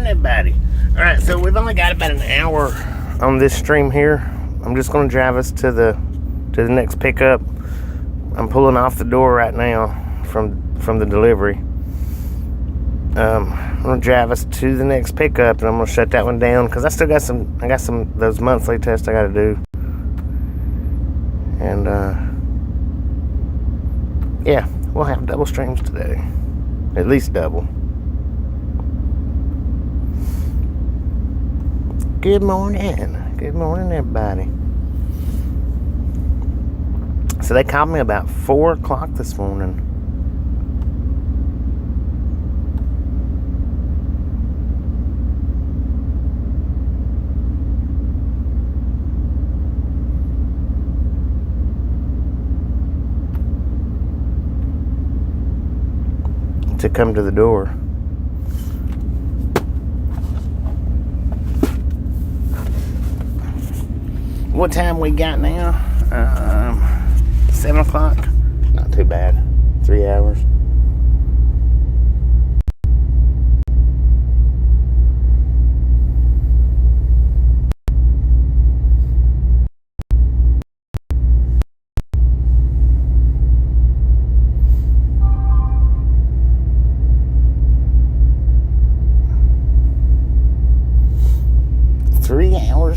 everybody. Alright, so we've only got about an hour on this stream here. I'm just going to drive us to the next pickup. I'm pulling off the door right now from the delivery. I'm going to drive us to the next pickup, and I'm going to shut that one down because I still got some those monthly tests I got to do. And yeah, we'll have double streams today. At least double. Good morning. Good morning, everybody. So they called me about 4 o'clock this morning. To come to the door. What time we got now? 7 o'clock. Not too bad. 3 hours.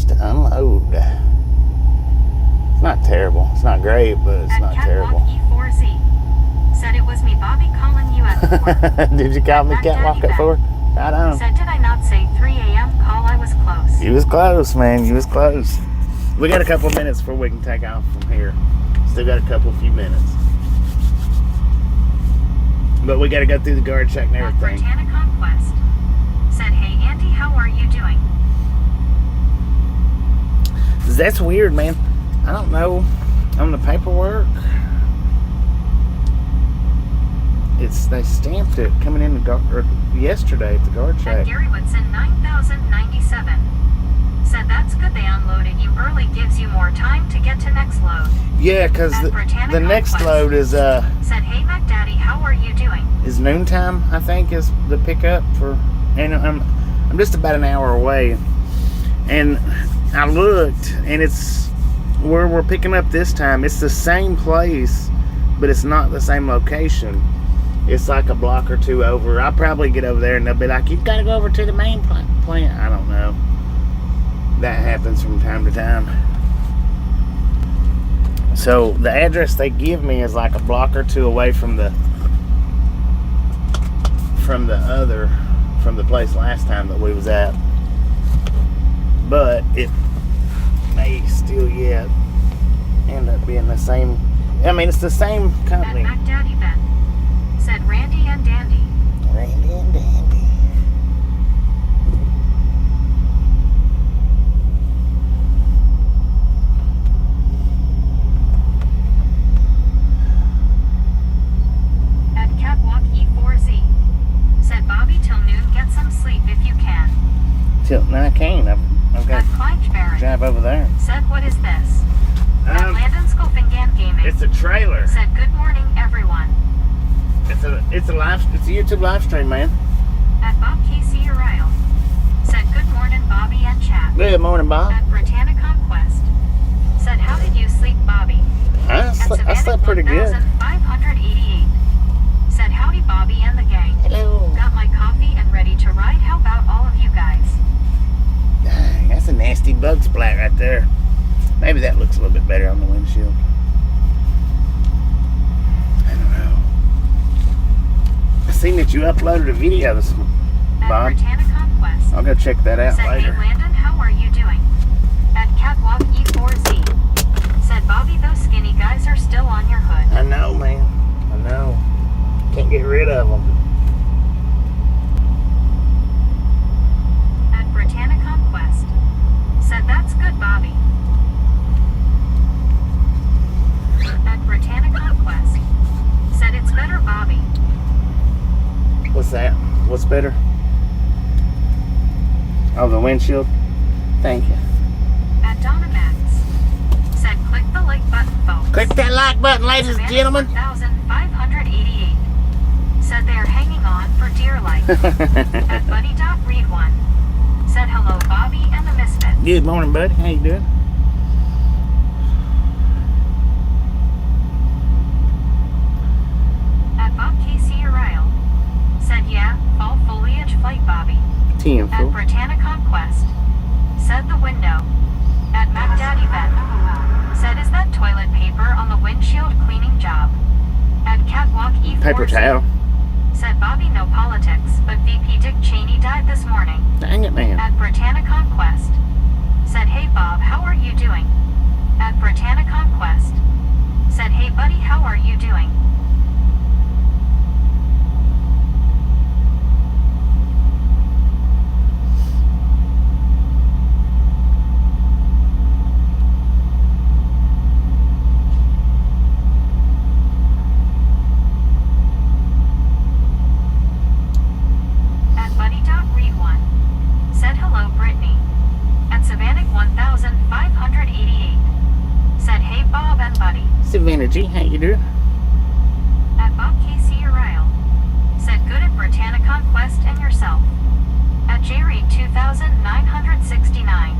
To unload. It's not terrible. It's not great, but it's not terrible. E4Z said it was me, Bobby, calling you at 4. Did you call me Catwalk at 4? Right on. Said, did I not say 3 a.m. call? I was close. You was close, man. You was close. We got a couple of minutes before we can take off from here. Still got a few minutes. But we got to go through the guard check and everything. Britannia Conquest said, hey, Andy, how are you doing? That's weird, man. I don't know. On the paperwork, they stamped it coming in yesterday at the guard check. Gary Woodson 9097 said that's good they unloaded you early, gives you more time to get to next load. Yeah, because the next load is said, hey Mac Daddy, how are you doing? Is noontime, I think, is the pickup for, and I'm just about an hour away, and I looked, and it's where we're picking up this time. It's the same place, but it's not the same location. It's like a block or two over. I'll probably get over there, and they'll be like, you've got to go over to the main plant. I don't know. That happens from time to time. So the address they give me is like a block or two away from the place last time that we was at. But it may still yet end up being the same. I mean, it's the same company. Mac Daddy Ben said Randy and Dandy. Randy and Dandy. At Catwalk E4Z said Bobby till noon, get some sleep if you can. No, I can't. I've got to drive over there. Said, what is this? At Landon Scofingan Gaming. It's a trailer. Said, good morning, everyone. It's a YouTube live stream, man. At Bob Casey Uriel. Said, good morning, Bobby and chat. Good morning, Bob. At Britannia Conquest. Said, how did you sleep, Bobby? I slept pretty good. 588. Said, howdy, Bobby and the gang. Hello. Got my coffee and ready to ride. How about all of you guys? Dang, that's a nasty bug splat right there. Maybe that looks a little bit better on the windshield. I don't know. I seen that you uploaded a video this morning, Bob. At Britannia Conquest. I'll go check that out later. Said, hey, Landon, how are you doing? At Catwalk E4Z. Said, Bobby, those skinny guys are still on your hood. I know, man. I know. Can't get rid of them. At Britannia Conquest. Said, that's good, Bobby. At Britannia Conquest. Said, it's better, Bobby. What's that? What's better? Oh, the windshield? Thank you. At Donna Max. Said, click the like button, folks. Click that like button, ladies and gentlemen. 1,588. Said they are hanging on for dear life. At Buddy.Read1. Good morning, buddy. How you doing? At Bob KC Ariel. Said yeah, fall foliage flight Bobby. 10 At full. Britannia Conquest. Said the window. At Mac Daddy Ben. Said is that toilet paper on the windshield cleaning job. At Catwalk E4Z. Paper towel. Said Bobby no politics, but VP Dick Cheney died this morning. Dang it, man. At Britannia Conquest. Said hey Bob, how are you doing? At Britannia Conquest. Said hey buddy, how are you doing? At Buddy.Read1. Said hello Brittany. At Savannah 1588. Said hey Bob and Buddy. Savannah G, how you doing? At Bob KC Ariel. Said good at Britannia Conquest and yourself. At JReed 2969.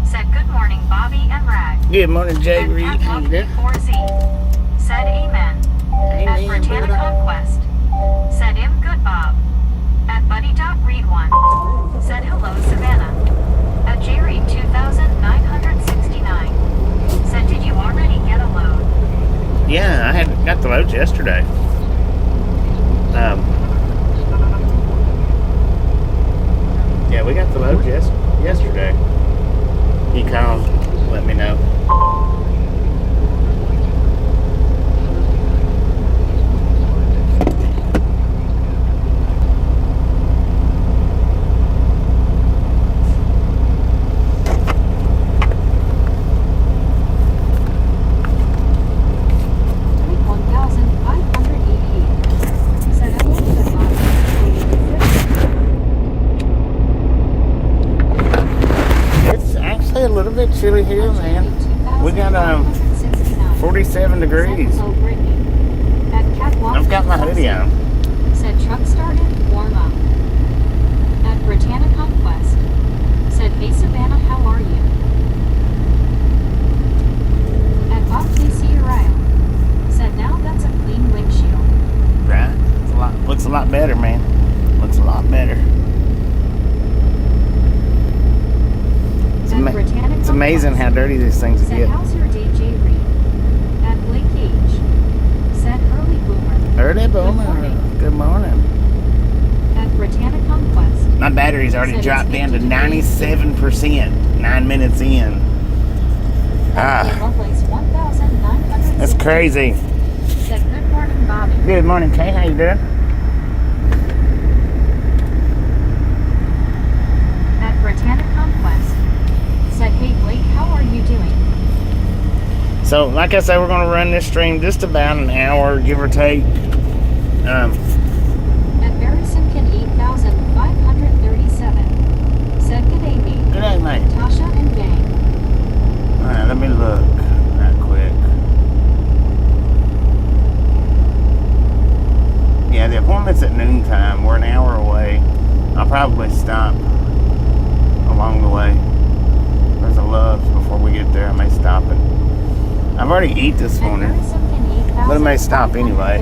Said good morning Bobby and Rag. Good morning, Jay At Reed. How you doing? Catwalk 4Z. Said amen. At Amen, Britannia brother. Conquest. Said him good Bob. At Buddy.Read1. Said hello Savannah. At JReed 2969. Said did you already get a load? Yeah, I had got the loads yesterday. Yeah, we got the loads yesterday. He called, let me know. It's actually a little bit chilly here, man. We got 47 degrees. I've got my hoodie on. Said truck started, warm up. At Britannia Conquest. Said hey Savannah, how are you? At Bob KC Ariel. Said now that's a clean windshield. Right? Looks a lot better, man. Looks a lot better. At Britannia It's amazing how dirty these things Said get. how's your day, J. Reed? At Blake H. Said early boomer. Early boomer. morning. Good morning. At Britannia Conquest. My battery's already Said dropped it's down to 50 degrees. 97%. 9 minutes in. At Ah, Lovelace 1960. that's crazy. Said good morning, Bobby. Good morning, Kay. How you doing? At Britannia Conquest. Said hey Blake, how are you doing? So, like I said, we're going to run this stream just about an hour, give or take. At Barry Simkin 8537. Said good day, me. Good day, mate. Tasha and gang. Alright, let me look right quick. Yeah, the appointment's at noontime. We're an hour away. I'll probably stop along the way. There's a Love's before we get there. I may stop it. I've already eat this At morning. Barry Simkin 8537. But it may stop anyway.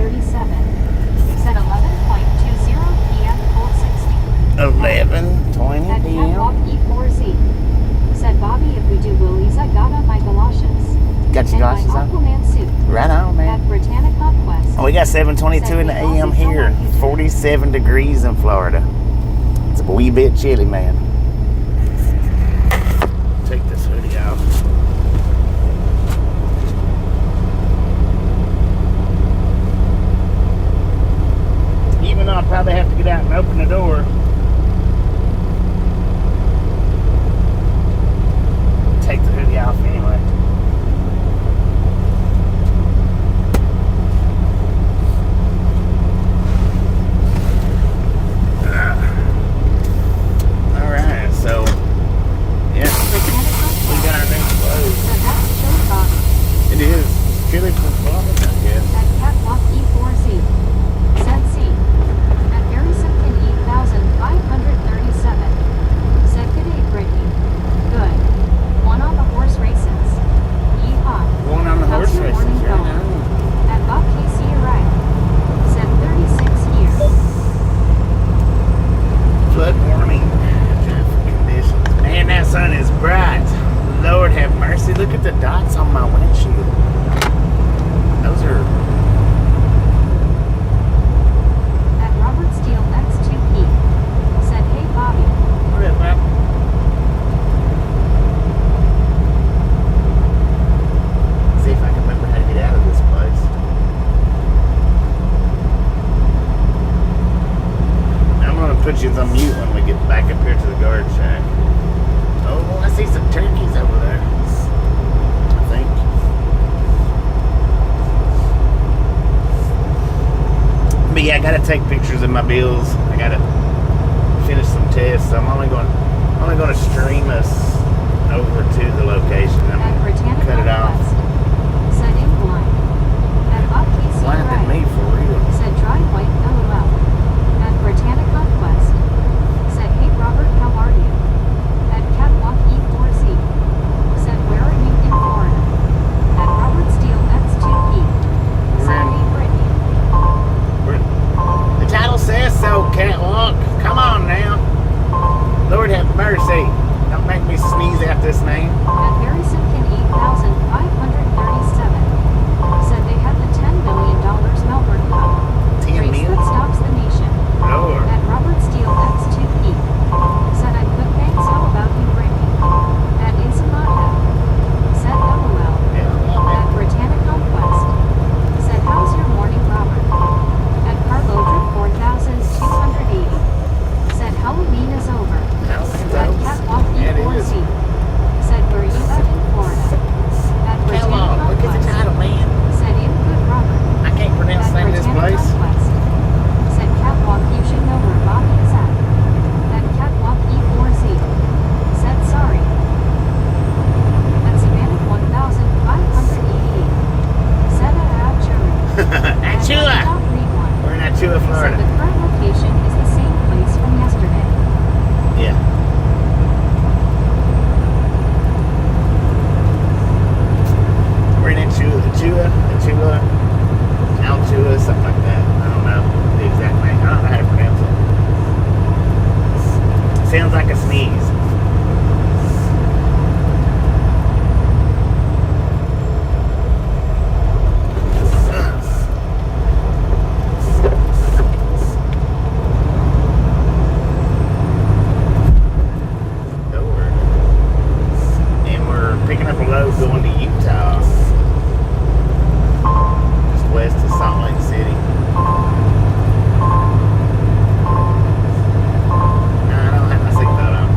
Said 11:20 p.m. Cold 60. 11:20 At Catwalk p.m. E4Z. Said Bobby, if we do Willie's, I got on my galoshes. Got your And glasses my on? Aquaman suit. Right on, At man. Britannia Conquest. Oh, we got 7:22 in the AM here. 47 degrees in Florida. It's a wee bit chilly, man. Take this hoodie off. Even though I probably have to get out and open the door. Take the hoodie off anyway. All right. gotta take pictures of my bills. I gotta finish some tests. So I'm only going to stream us over to the location. I'm At gonna Britannica cut it off. West. Said in blind. At Bob Casey Blinded Ray. me for real. Said dry white LOL. At Britannica West. Said hey Robert, how are you? At Catwalk E4Z. Said where are you in Florida? At Robert Steele X2E. Said hey Brittany. The title says so, Catwalk. Come on now. Lord have mercy. Don't make me sneeze at this name. At Barry Simpkin 8,537. Said they had the $10 million Melbourne Cup. 10 Race million? that stops the nation. Lord. At Robert Steele X2E. Said I'm good thanks, how about you Brittany? At Insamata. Said LOL. At Britannica West. Said how's your morning Robert? At Carlo Drip 4,280. Said Halloween is over. At Catwalk E4Z. Said where you at in Florida? At Britannica Look at the West. title, man. Said in good Robert. I can't pronounce At the name of this Britannica place. West. Said Catwalk you should know where Bobby is at. At Catwalk E4Z. Said sorry. At Savannah 1,588. Said at Alachua. Alachua. We're in Alachua, Said Florida. the current location is the same place from yesterday. Yeah. We're in Alachua, something like that. I don't know the exact name. I don't know how to pronounce it. Sounds like a sneeze. And we're picking up a load going to Utah, just west of Salt Lake City. No, I don't have my seatbelt on.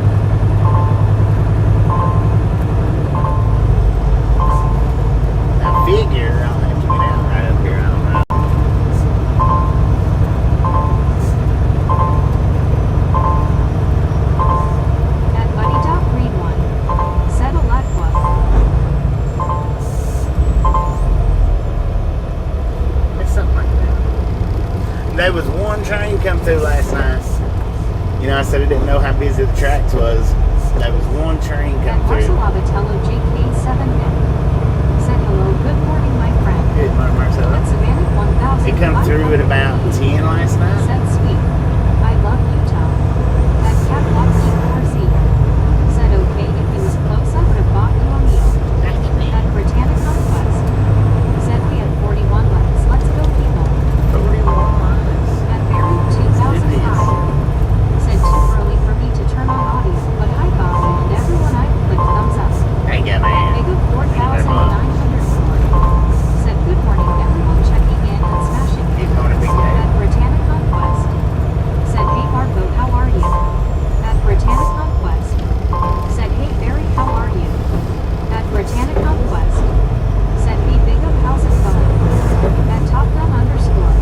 I figure I'll have to get out right up here. I don't know. At Buddy Dog Green 1. Said Alachua. It's something like that. There was one train come through last night. You know, I said I didn't know how busy the tracks was. There was one train At come through. Marcelabatello JK7N. Said hello, good morning my friend. Good morning, Marcelo. At Savannah 1,000. It come through at about 10 last night. Said sweet. I love Utah. At Catwalk E4Z. Said okay if he was close I would have bought you a meal. At Britannica West. Said we had 41 legs. Let's go people. 41 miles. At Barry 2005. Said too early for me to turn on audio, but hi Bobby and everyone I clicked thumbs up. Hey, yeah, man. Mega 4,904. Said good morning everyone checking in and smashing it. Keep going to Big At Game. Britannica West. Said hey Marco, how are you? At Britannica West. Said hey Barry, how are you? At Britannica West. Said hey big up, how's it going? At Top Gun underscore.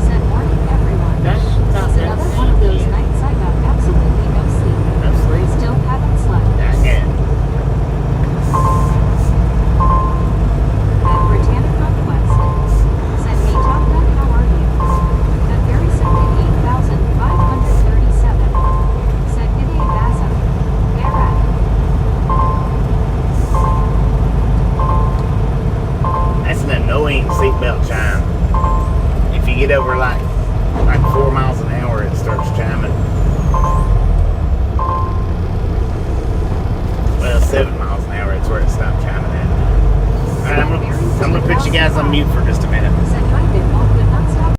Said morning everyone. That's not It's another one of those nights I got absolutely no sleep. No sleep. Still haven't slept. Dang it. At Britannica West. Said hey Top Gun, how are you? At Barry Simpkin 8,537. Said good day Baza. Where at? That's an annoying seatbelt chime. If you get over like 4 miles an hour, it starts chiming. Well, 7 miles an hour, it's where it stopped chiming at. Alright, I'm gonna put you guys on mute for just a minute. Said hi Bidwell, could not stop.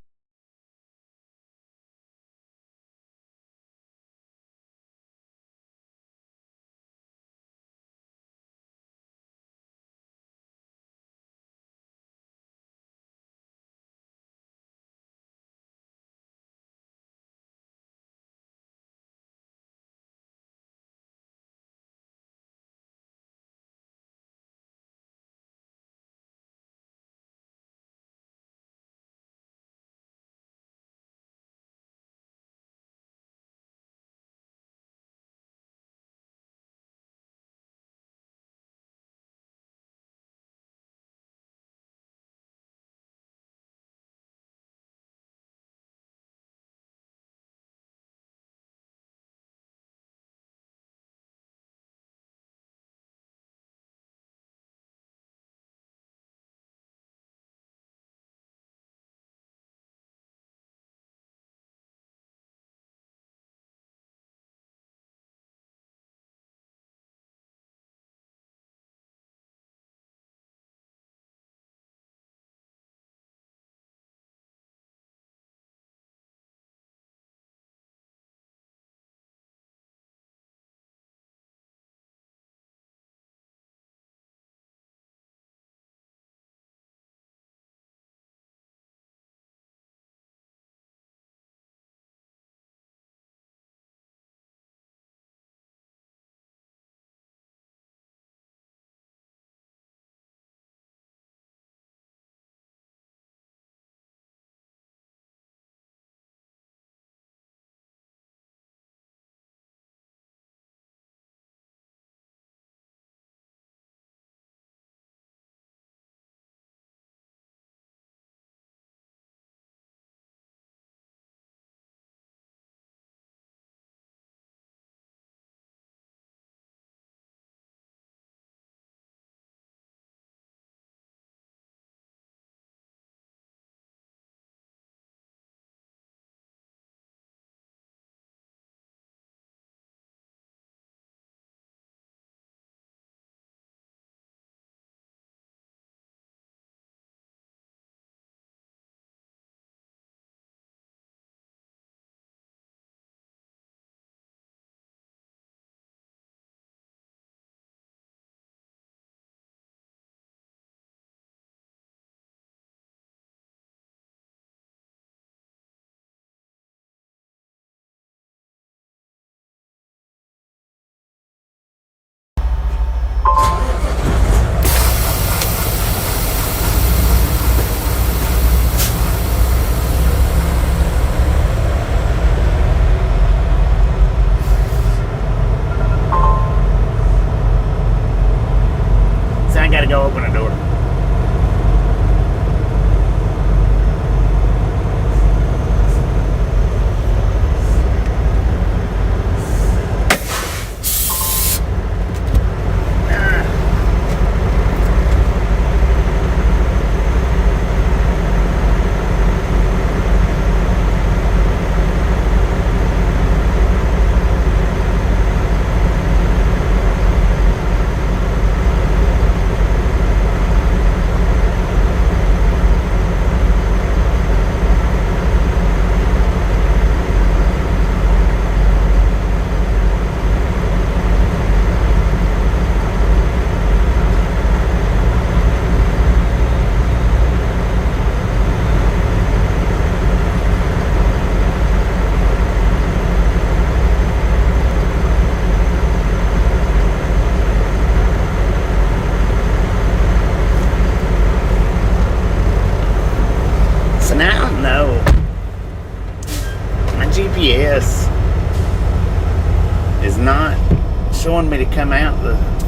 showing me to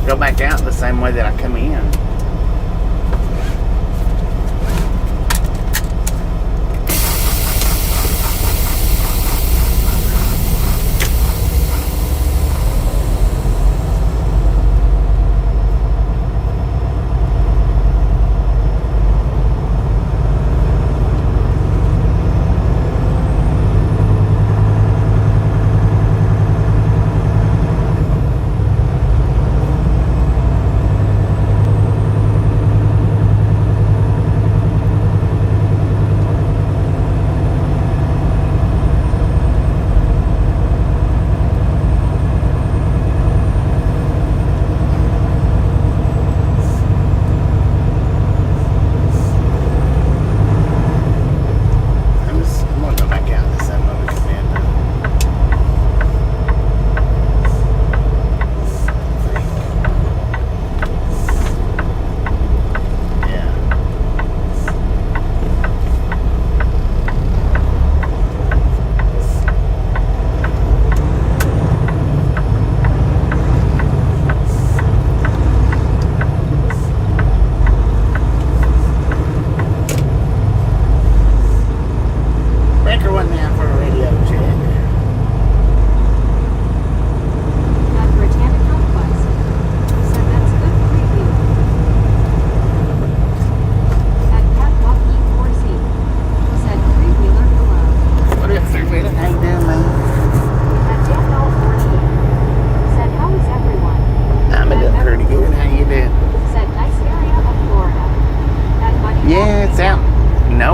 go back out the same way that I come in.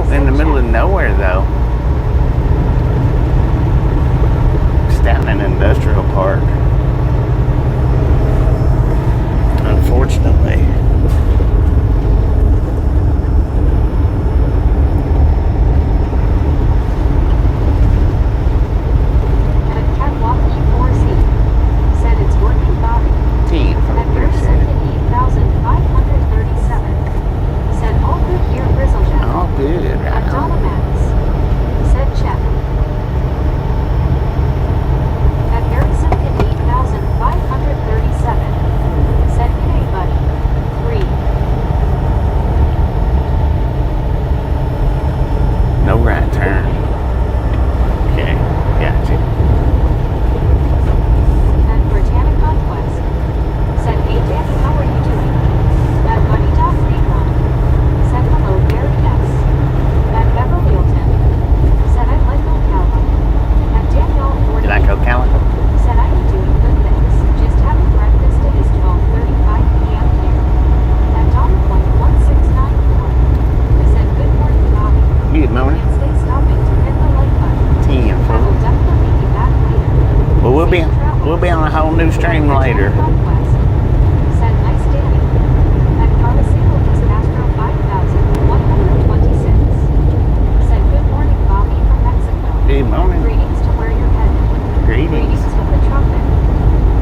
In the middle of nowhere, though. It's down in an industrial park. Unfortunately. At Catwalk E4C, said it's working body. At Pearson 8,537, said all good here, Grizzlejack. All good, right At on. Dolomats, said Chet. At Harrison 8,537, said hey buddy. 3. No right turn. Okay, gotcha. At Britannic Conquest, said hey Danny, how are you doing? At Buddy Dog Read One, said hello Gary S. At Beverlyton, said I like Ocala. At Danielle 40, You like Ocala? said I am doing good things, just having breakfast. It is 12:35 p.m. here. At Donna Point 1694, said good morning Bobby. Good morning. And stay stopping to hit the like button. 10 I will for. definitely be back later. Well, we'll be on a whole new stream later. Conquest, said nice Danny. At Carlosino East Astro 5126, said good morning Bobby from Mexico. Good morning. Greetings to where you're headed. Greetings. Greetings with the trumpet.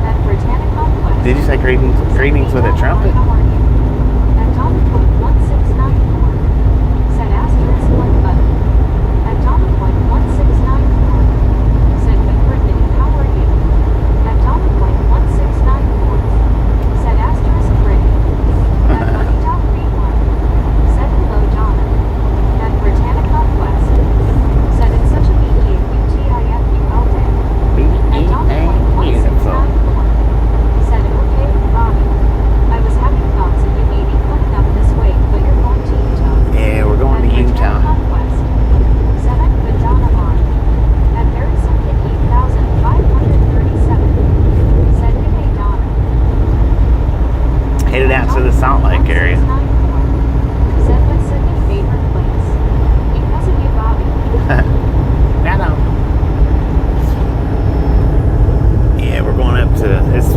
At Britannic Conquest. Did you say greetings with a trumpet? How are you? At Donna Point 1694, said asterisk like button. At Donna Point 1694, said good morning. How are you? At Donna Point 1694, said asterisk ready. At Buddy Dog Read One, said hello Donna. At Britannic Conquest, said it's such a BEAUTIFUL day. At Donna Point Beautiful. 1694, said okay Bobby. I was having thoughts of you maybe coming up this way, but you're going to Utah. Yeah, we're going to At Britannic Utah. Conquest, said I'm good Donna on. At Harrison 8,537, said good day Donna. Headed out to the Salt Lake area. Said what's Sydney's favorite place? Because of you Bobby. Right on. Yeah, we're going up to, it's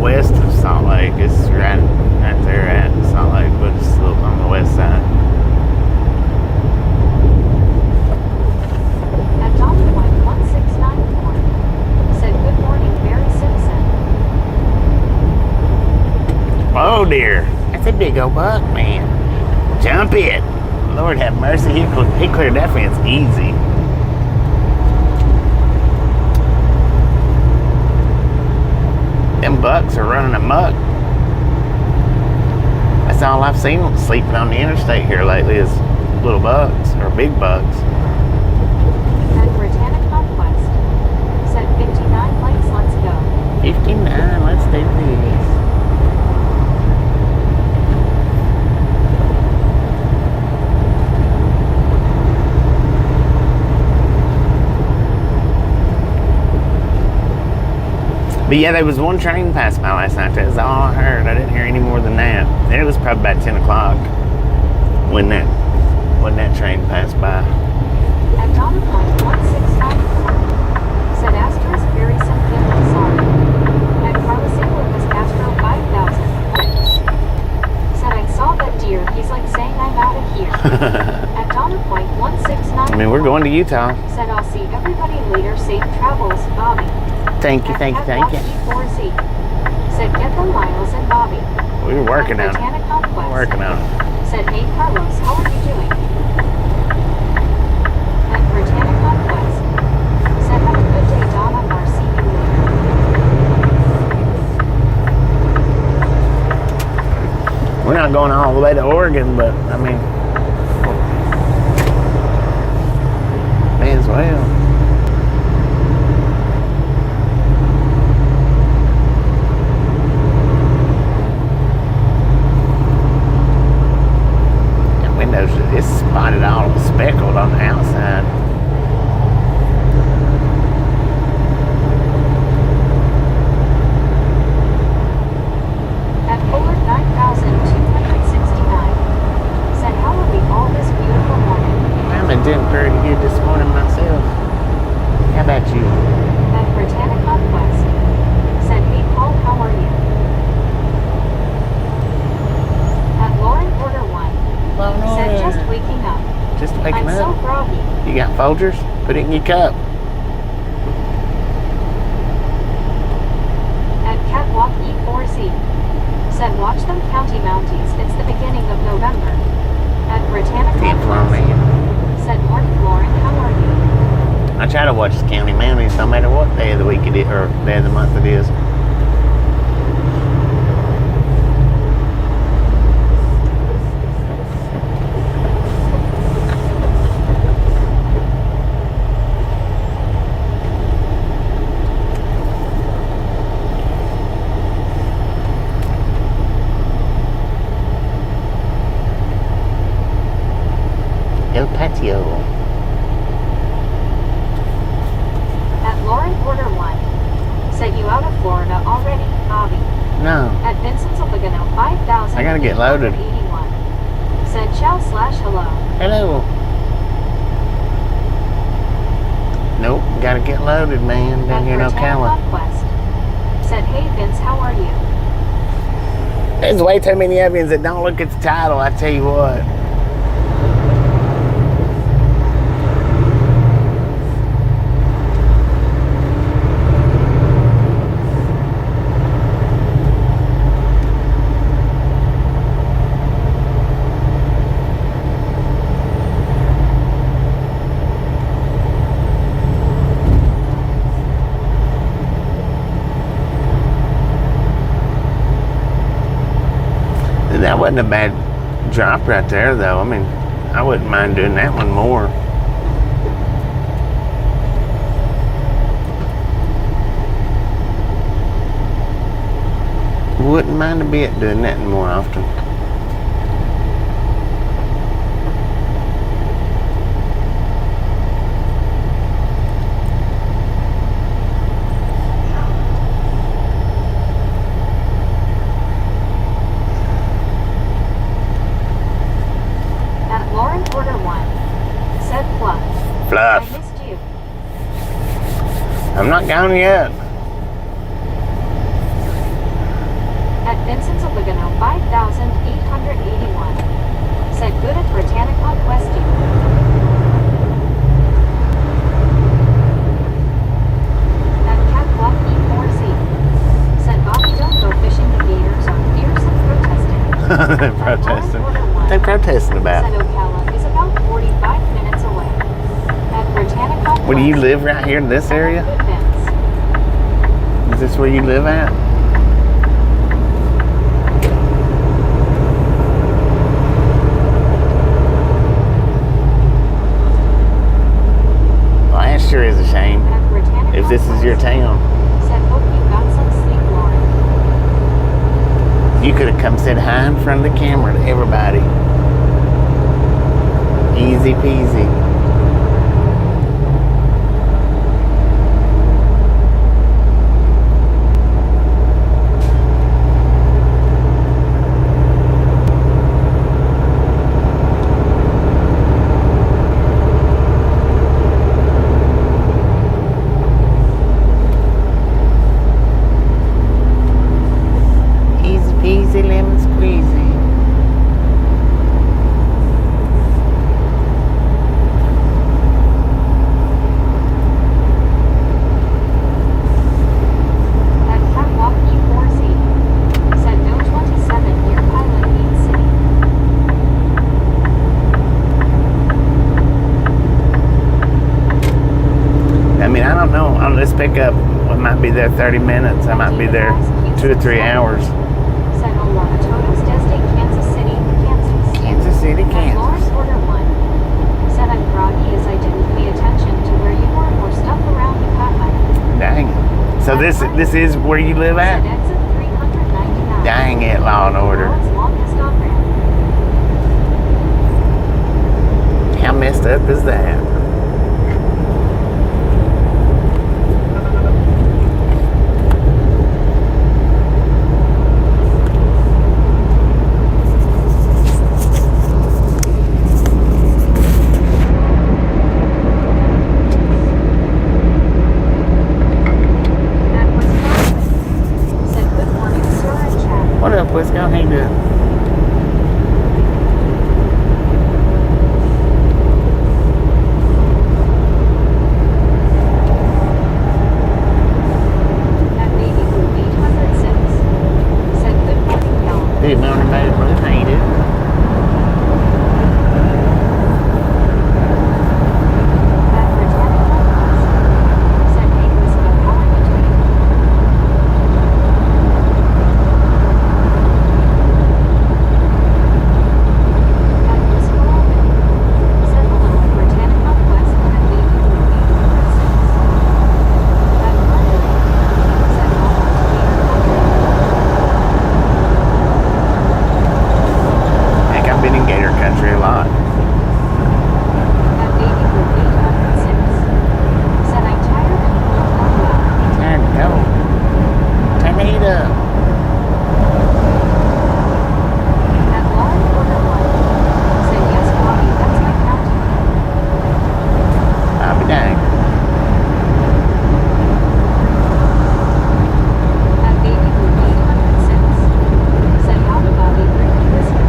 west of Salt Lake. It's right there at Salt Lake, but it's a little on the west side. At Donna Point 1694, said good morning Barry Simpson. Oh dear, that's a big old buck, man. Jump it. Lord have mercy, he cleared that fence easy. Them bucks are running amok. That's all I've seen sleeping on the interstate here lately is little bucks or big bucks. At Britannic Conquest. Said 59 likes, let's go. 59, let's do this. But yeah, there was one train passed by last night. That's all I heard. I didn't hear any more than that. And it was probably about 10 o'clock when that train passed by. At Donna Point 1694. Said Astro's very sincerely sorry. At Carlosilla was Astro 5000. Said I saw that deer. He's like saying I'm out of here. At Donna Point 1694. I mean, we're going to Utah. Said I'll see everybody later. Safe travels, Bobby. Thank you, thank you, thank you. E4Z. Said get the Miles and Bobby. We were working on it. Britannic Conquest. Working on it. Said hey Carlos, how are you doing? At Britannic Conquest. Said have a good day, Donna. I'll see you later. We're not going all the way to Oregon, but I mean, may as well. It's spotted all speckled on the outside. At Fuller 9269. Said how are we all this beautiful morning? I've been doing pretty good this morning myself. How about you? At Britannic Conquest. Said hey Paul, how are you? At Lauren Porter 1. Said just waking up. Just waking I'm up. so groggy. You got Folgers? Put it in your cup. At Catwalk E4Z. Said watch them county mounties. It's the beginning of November. At Britannic Conquest. Said morning Lauren, how are you? I try to watch the county mounties no matter what day of the week it is or day of the month it is. El Patio. At Lauren Porter 1. Said you out of Florida already, Bobby? No. At Vincent's Oligano 5000. I gotta get loaded. 81. Said ciao/hello. Hello. Nope, gotta get loaded, man. Down here in Ocala. Conquest. Said hey Vince, how are you? There's way too many Evians that don't look at the title, I tell you what. That wasn't a bad drop right there, though. I mean, I wouldn't mind doing that one more. Wouldn't mind a bit doing that more often. Fluff. I missed you. I'm not gone yet. At Vincent's Oligano 5881. Said good at Britannic Conquest. At Catwalk E4Z. Said Bobby don't go fishing, the gators are fierce and protesting. They're protesting. They're protesting about Said Ocala is about 45 minutes away. At Britannic Conquest. Well, do you live right here in this area? Is this where you live at? this is your town. Said, hope you got some sleep, Lauren. You could have come said hi in front of the camera to everybody. Easy peasy. Easy lemon squeezy. At Catwalk E4C. Said, no 27 near Pilot Beach City. I mean, I don't know. On this pickup, I might be there 30 minutes. I might be there 2 or 3 hours. Said, Olana Totos Desde Kansas City, Kansas. Kansas City, At Lawrence Kansas. Order 1. Said, I'm groggy as I didn't pay attention to where you were or stuff around you caught my. Dang it. So this is where you live Said, at? exit 399. Dang it, Law and Order. World's longest on-ramp. How messed up is that? At Wisconsin. Said, good morning, sir and chat. What up, Wisco? How you doing? At Baby Blue 806. Said, good morning, y'all. Good morning, baby. How you doing? At Britannica Plus. Said, hey, Wisco, how are you doing? At Wisco Open. Said, hello, Britannica West at Baby Blue 806. At London. Said, welcome to 800. I think I've been in Gator Country a lot. At Baby Blue 806. Said, I'm tired and cold out loud. Time to go. Turn the heat up. At Law and Order 1. Said, yes, Bobby, that's my county. I'll be dang. At Baby Blue 806. Said, howdy, Bobby, drink your whiskey.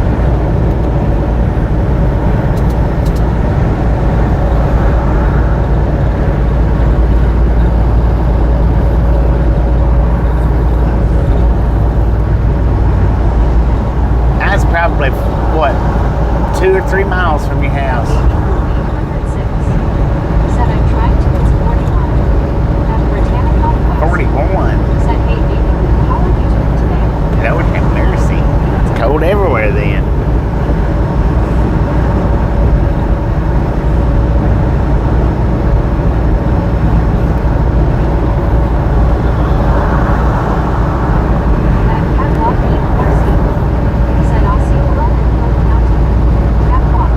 That's probably, what, 2 or 3 miles from your house. Baby Blue 806. Said, I'm trying to, it's 41. At Britannica West. 41. Said, hey, Baby Blue, how are you doing today? Lord have mercy. It's cold everywhere then. At Catwalk E4C. Said, I'll see you around in Polk County. Catwalk.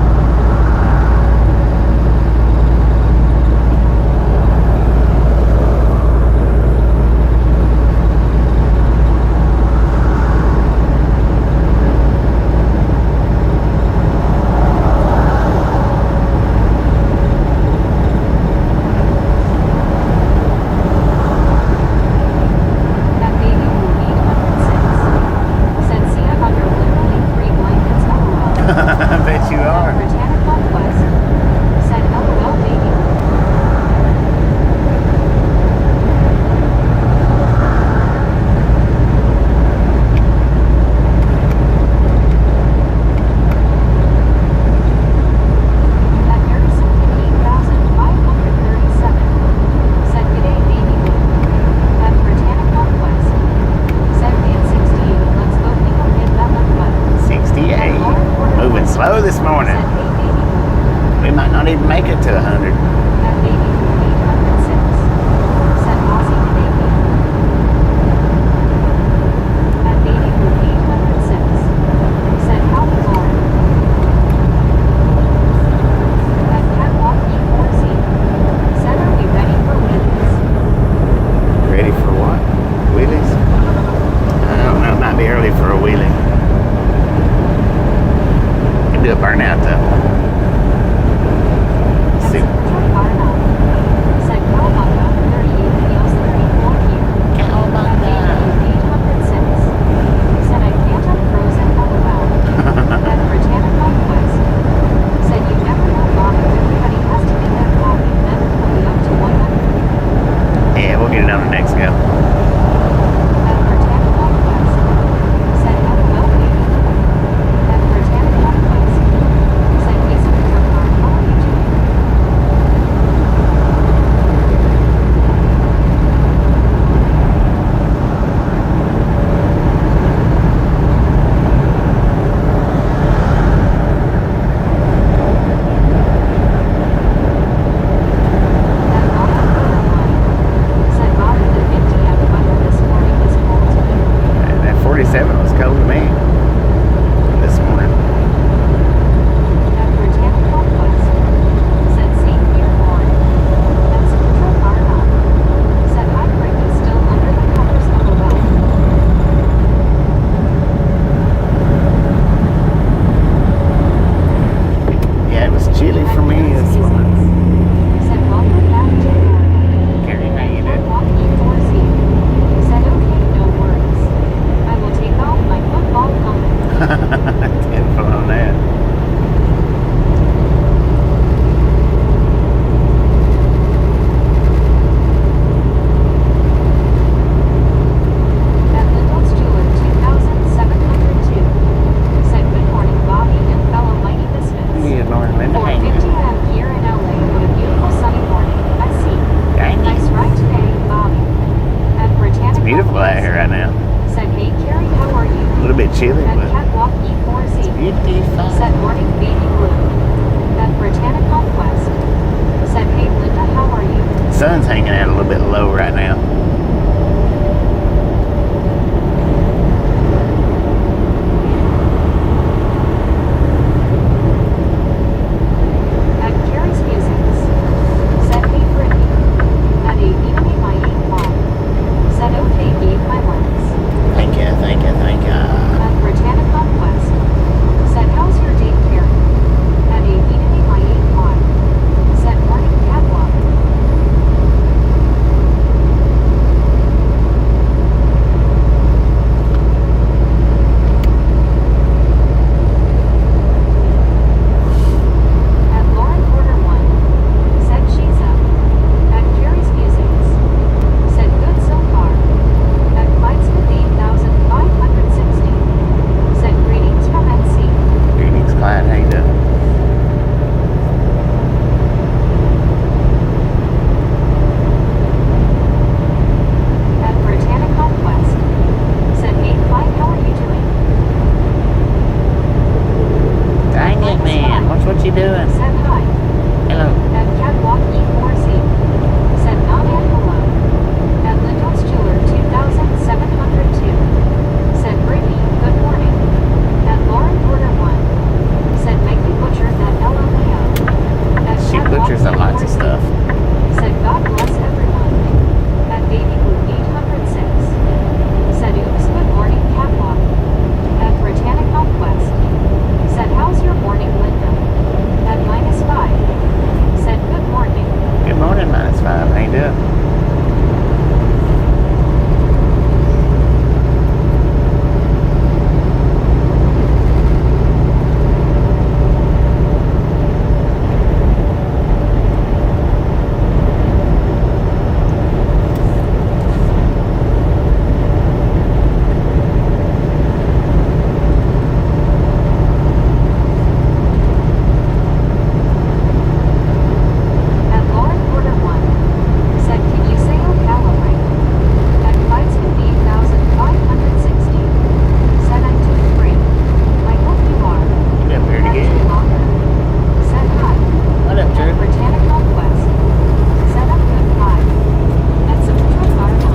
At Baby Blue 806. Said, see, I'm under literally 3 blankets, LOL. I bet you At are. Britannica West. Said, LOL, Baby Blue. At Harrison 15,537. Said, g'day, Baby Blue. At Britannica West. Said, at 68, let's go pick up in Bella Butt. 68. Moving slow this morning. Said, hey, 87 was cold to me this morning. At Britannic Conquest, said St. Pierre Warren. That's Central Florida. Said Heinrich is still under the covers of a well. Yeah, it was chilly for me this morning. Said welcome back to Florida. Carrie, how you doing? Walk E4C. Said okay, no worries. I will take off my football helmet. Tenfold on that. At Little Stewart 2702. Said good morning Bobby and fellow Mighty Misfits. Yeah, Lauren Linda, how you 4:50 doing? am here in LA. What a beautiful sunny morning. I see. Dang Nice it. ride today, Bobby. At Britannic It's beautiful out Conquest, here right now. said hey Carrie, how are you? A little bit chilly, At but Catwalk E4Z. beautiful. Said morning baby blue. At Britannic Conquest. Said hey Linda, how are you? Sun's hanging out a little bit low right now. At Carrie's Musics. Said hey Brittany. At a evening my 8 mom. Said okay gave my lens. Thank you, thank you, thank you. At Britannic Conquest. Said how's your date Carrie? At a evening my 8 mom. Said morning catwalk. At Lauren Porter 1. Said she's up. At Carrie's Musics. Said good so far. At Clydesmith 8560. Said greetings from NC. Greetings, Clyde, how you doing? At Britannic Conquest. Said hey Clyde, how are you doing? Dang it, man. What's what you doing? Said hi. Hello. At Catwalk E4Z. Said not and hello. At Little Stewart 2702. Said Brittany, good morning. At Lauren Porter 1. Said Mikey butchered that LMAO. At She Catwalk butchers on lots of E4Z. stuff. Said God bless everyone. At Baby Blue 806. Said oops, good morning Catwalk. At Britannic Conquest. Said how's your morning Linda? At -5. Said good morning. Good morning, -5. How you doing? At Lauren Porter 1. Said can you say Ocala right? At Clydesmith 8560. Said I'm doing great. I hope you are. You doing pretty At good. Drew Locker. Said hi. What up, At Drew? Britannic Conquest. Said I'm good hi. At Central Florida.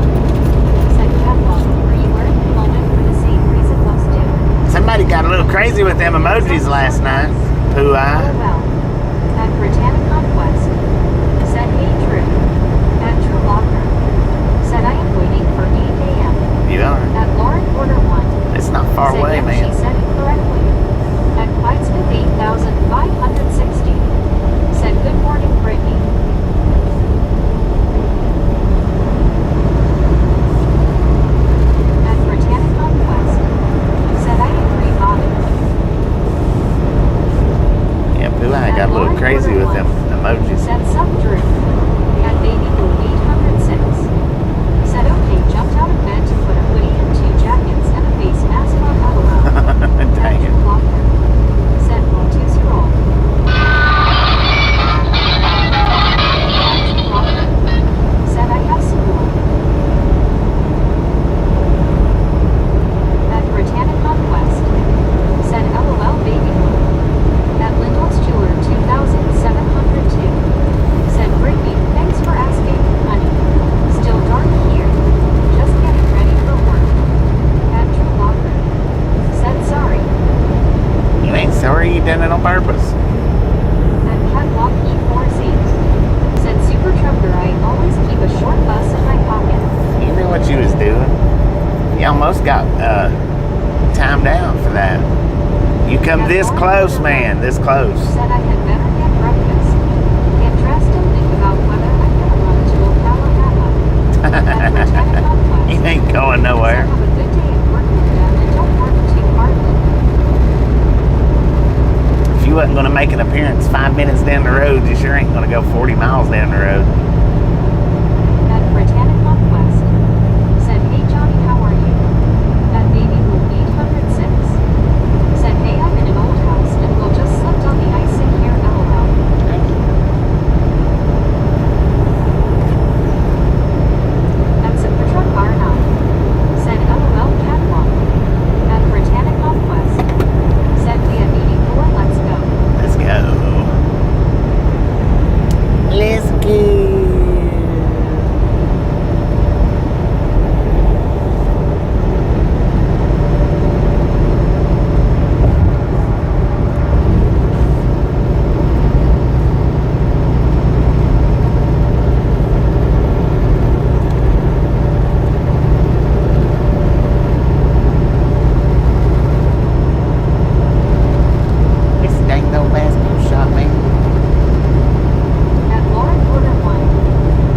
Said Catwalk, were you wearing the helmet for the same reason most do? Somebody got a little crazy with them emojis last night. Who I? LOL. At Britannic Conquest. Said hey Drew. At Drew Locker. Said I am waiting for 8 a.m. You are. At Lauren Porter 1. It's not far Said away, yep, man. she said it correctly. At Clydesmith 8560. Said good morning Brittany. At Britannic Conquest. Said I agree Bobby. Yep, who I? you done it on purpose. At Catwalk E4Z. Said Super Trucker, I always keep a short bus in my pocket. You knew what you was doing. You almost got timed out for that. You come this close, man. This close. Said I had better get breakfast, get dressed, and think about whether I'm gonna run to Ocala Florida. You ain't going nowhere. Have a good day at work with them and don't work too hard. If you wasn't going to make an appearance 5 minutes down the road, you sure ain't going to go 40 miles down the road. At Britannic Conquest. Said, hey Johnny, how are you? At Baby Blue 806. Said, hey, I'm in an old house and we'll just slipped on the ice in here, LOL. At Super Bar 9. Said, LOL Catwalk. At Britannic Conquest. Said, we at 84, let's go. Let's go. Let's go. This dang old bastard shot me. At Lauren Porter 1.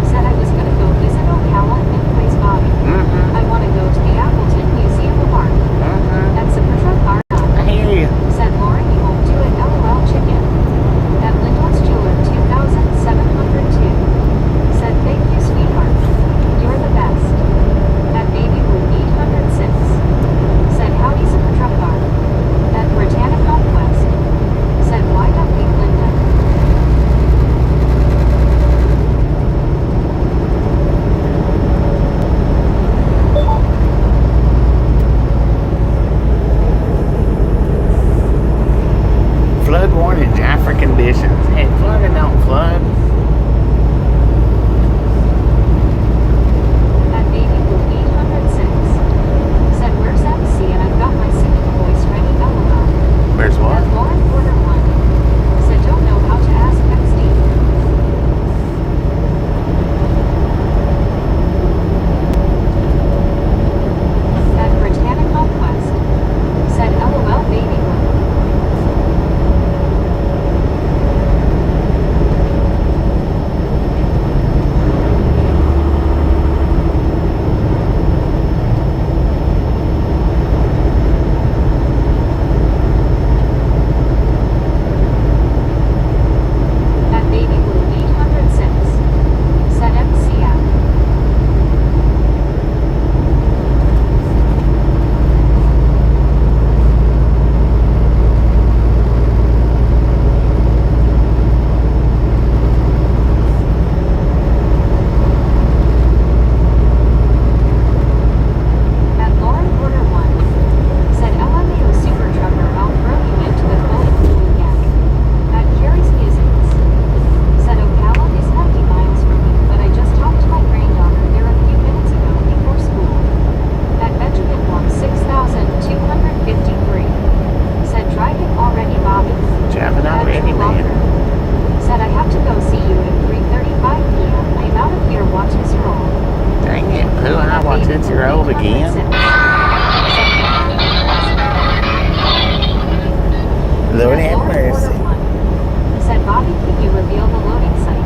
Said I was gonna go visit Ocala and place Bobby. I wanna go to the Appleton Museum of Art. At Super Bar 9. I hear you. Said Lauren, you won't do it, LOL chicken. At Lyndon's Jeweler 2702. Said thank you, sweetheart. You're the best. At Baby Blue 806. Said howdy, Super Truck Car. At Britannic Conquest. Said why don't we Linda? Flood warning, Jaffa conditions. Hey, Florida don't flood. At Baby Blue 806. Said where's MC and I've got my singing voice ready, LOL. Where's what? At Lauren Porter 1. Said don't know how to ask XD. At Britannic Conquest. Said LOL Baby Blue. At Baby Blue 806. Said MC out. At Lauren Porter 1. Said LMAO Super Trucker, I'll throw you into the bowling pool again. At Carrie's Musings. Said Ocala is 90 miles from you, but I just talked to my granddaughter there a few minutes ago before school. At Benjamin 16253. Said driving already, Bobby. Jaffa not ready, man. Said I have to go see you at 3:35 p.m. I'm out of here watching Stroll. Dang it, Pooh, I watch it's your old again. Lord have mercy. Said Bobby, can you reveal the loading site?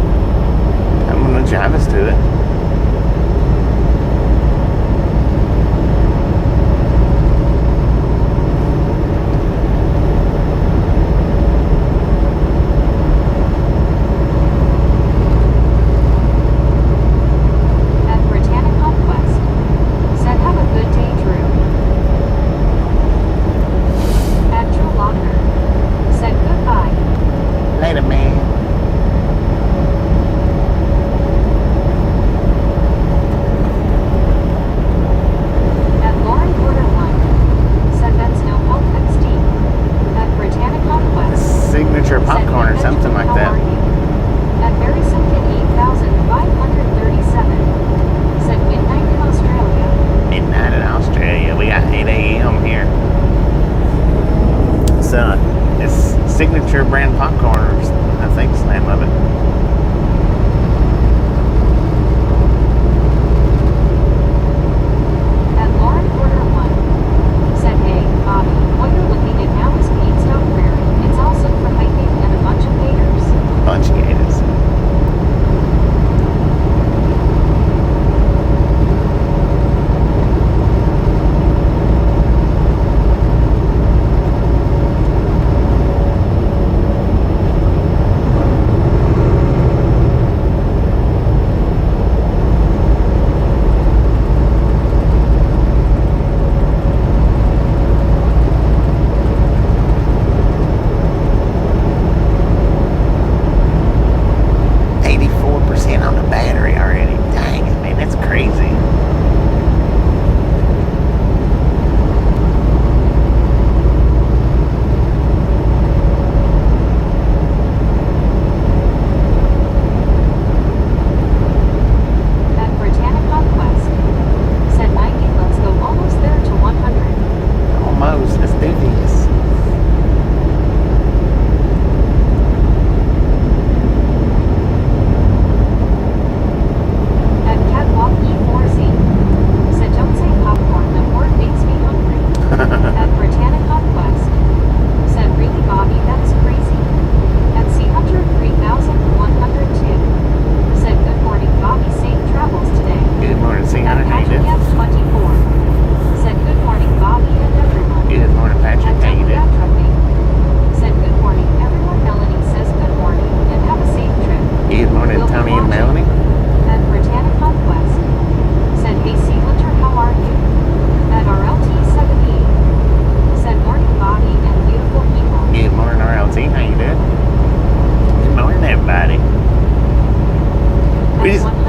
I'm gonna drive us to it. At Britannic Conquest. Said have a good day, Drew. At Drew Locker. Said Signature brand popcorn, I think is the name of it. At Lauren Porter 1 said, hey, Bobby, what you're looking at now is Beanstone Prairie. It's also for hiking and a bunch of gators. Bunch of gators.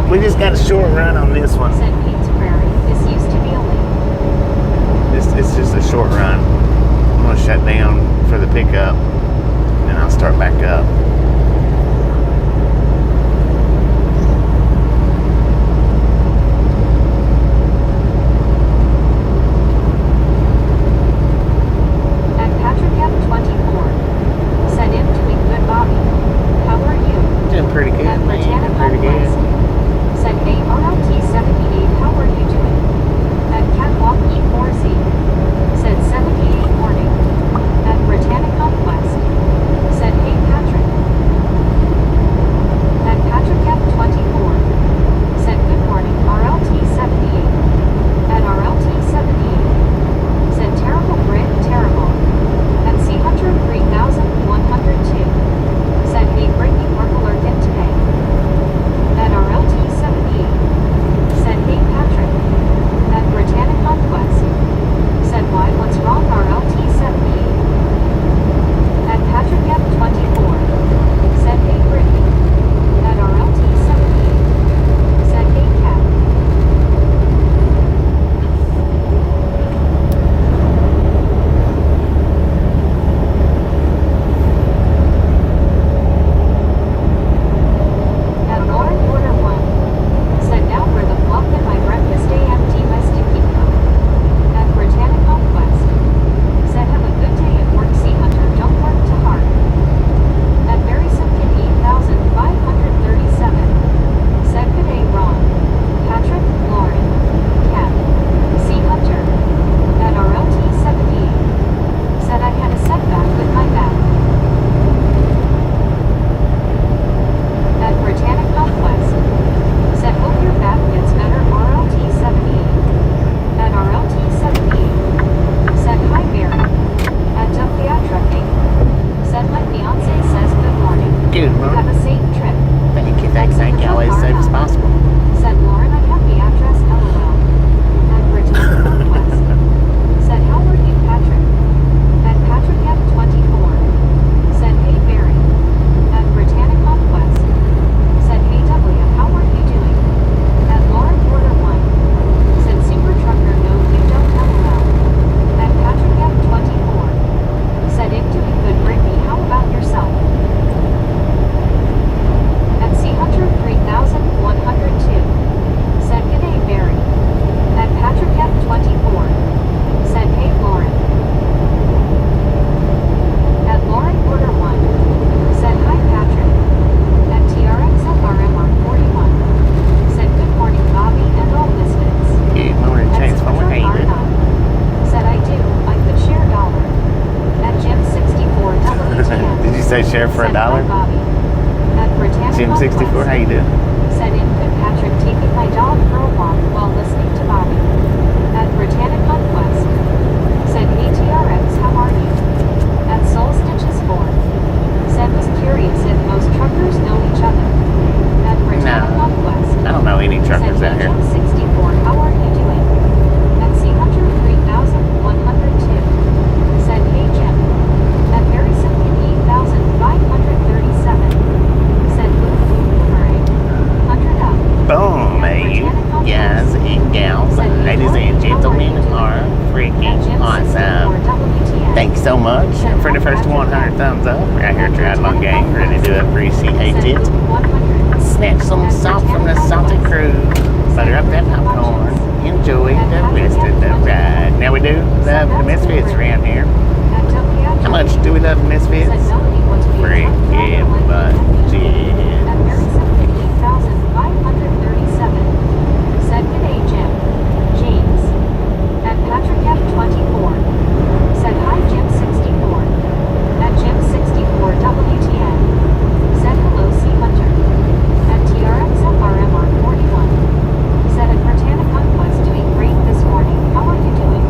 We just got a short run on this one. Said Pete's Prairie. This used to be a lake. It's just a short run. I'm gonna shut down for the pickup, and I'll start back up. At Patrick F24 said, "I'm doing good, Bobby. How are you?" Doing pretty good, At man. Britannica Pretty good. West said, "Hey, RLT78, how are you doing?" At Catwalk E4Z said, "78 morning." At Britannica West said, "Hey, Patrick, share for Said, $1? "Hi, Bobby. At Britannica Jim 64, how you doing? Said Infant Patrick taking my dog for a walk while listening to Bobby. At Britannic Conquest. Said ATRX, how are you? At Soul Stitches 4. Said was curious if most truckers know each other. At Britannic Conquest. I don't know any truckers Said out here. Jim 64, how are you doing? At C Hunter 3102. Said hey Jim. At Very Simply 8537. Said Blue Boomerang. 100 up. Boom, you guys and gals, ladies and gentlemen, are freaking awesome. Thanks so much for the first 100 thumbs up. We're out here, Triathlon Gang, ready to appreciate it. Snatch some salt from the salty crew. Butter up that popcorn. Enjoy the rest of the ride. Now we do love the Misfits around here. How much do we love the Misfits? Freaking budget. Said good day, Jim. James. At Patrick F24. Said hi, Jim 64. At Jim 64 WTN. Said hello, C Hunter. At TRXFRMR 41. Said at Britannic Conquest doing great this morning. How are you doing?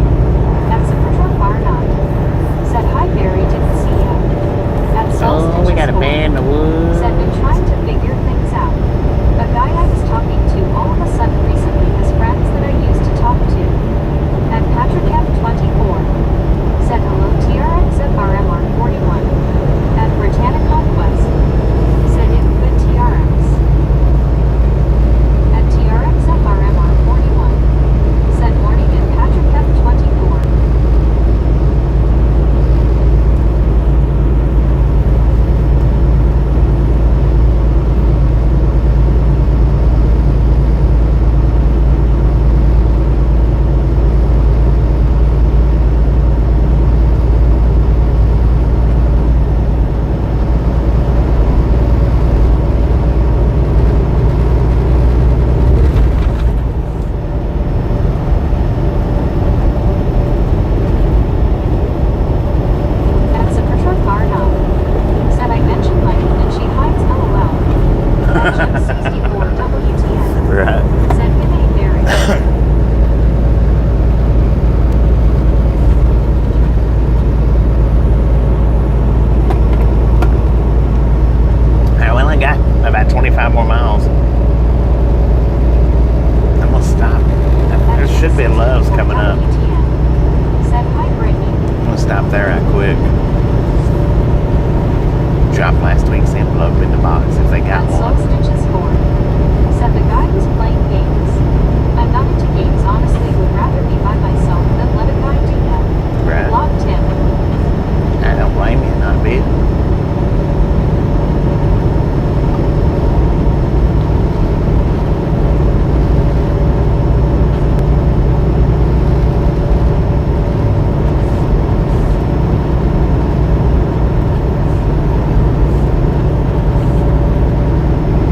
At Supertruck Barnard. Said hi, Barry, didn't see ya. At Soul Oh, we got a band in the woods. Said been trying to figure things out. A guy I was talking to all of a sudden recently has friends that I used to talk to. At Patrick F24. Said hello TRXFRMR 41. At Britannic Conquest. Said if good TRX. At TRXFRMR 41. Said morning at Patrick F24. At Supertruck Barnard. Said I mentioned Lenny and she hides LOL. At Jim 64 WTN. Right. Said good day, Barry. I only got about 25 more miles. I'm gonna stop. There should be Loves coming up. Said hi, Brittany. I'm gonna stop there right quick. Dropped last week's envelope in the box if they got At Soul one. Stitches 4. Said the guy who's playing games. I'm not into games, honestly, would rather be by myself than let a guy do that. Right. Blocked him. I don't blame you, not a bit.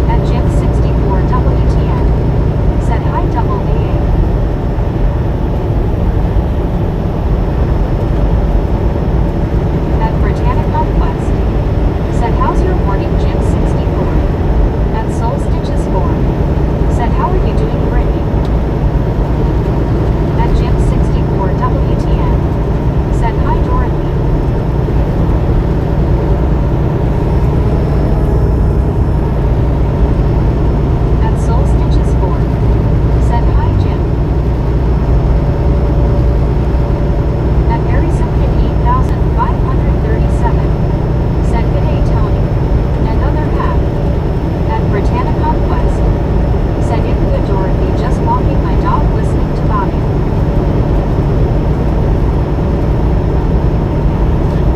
At Jim 64 WTN. Said hi, double AA. At Britannic Conquest. Said how's your morning, Jim 64. At Soul Stitches 4. Said how are you doing, Brittany? At Jim 64 WTN. Said hi, Dorothy. At Soul Stitches 4. Said hi, Jim. At Very Simply 8537. Said good day, Tony. And other half. At Britannic Conquest. Said if good, Dorothy, just walking my dog listening to Bobby.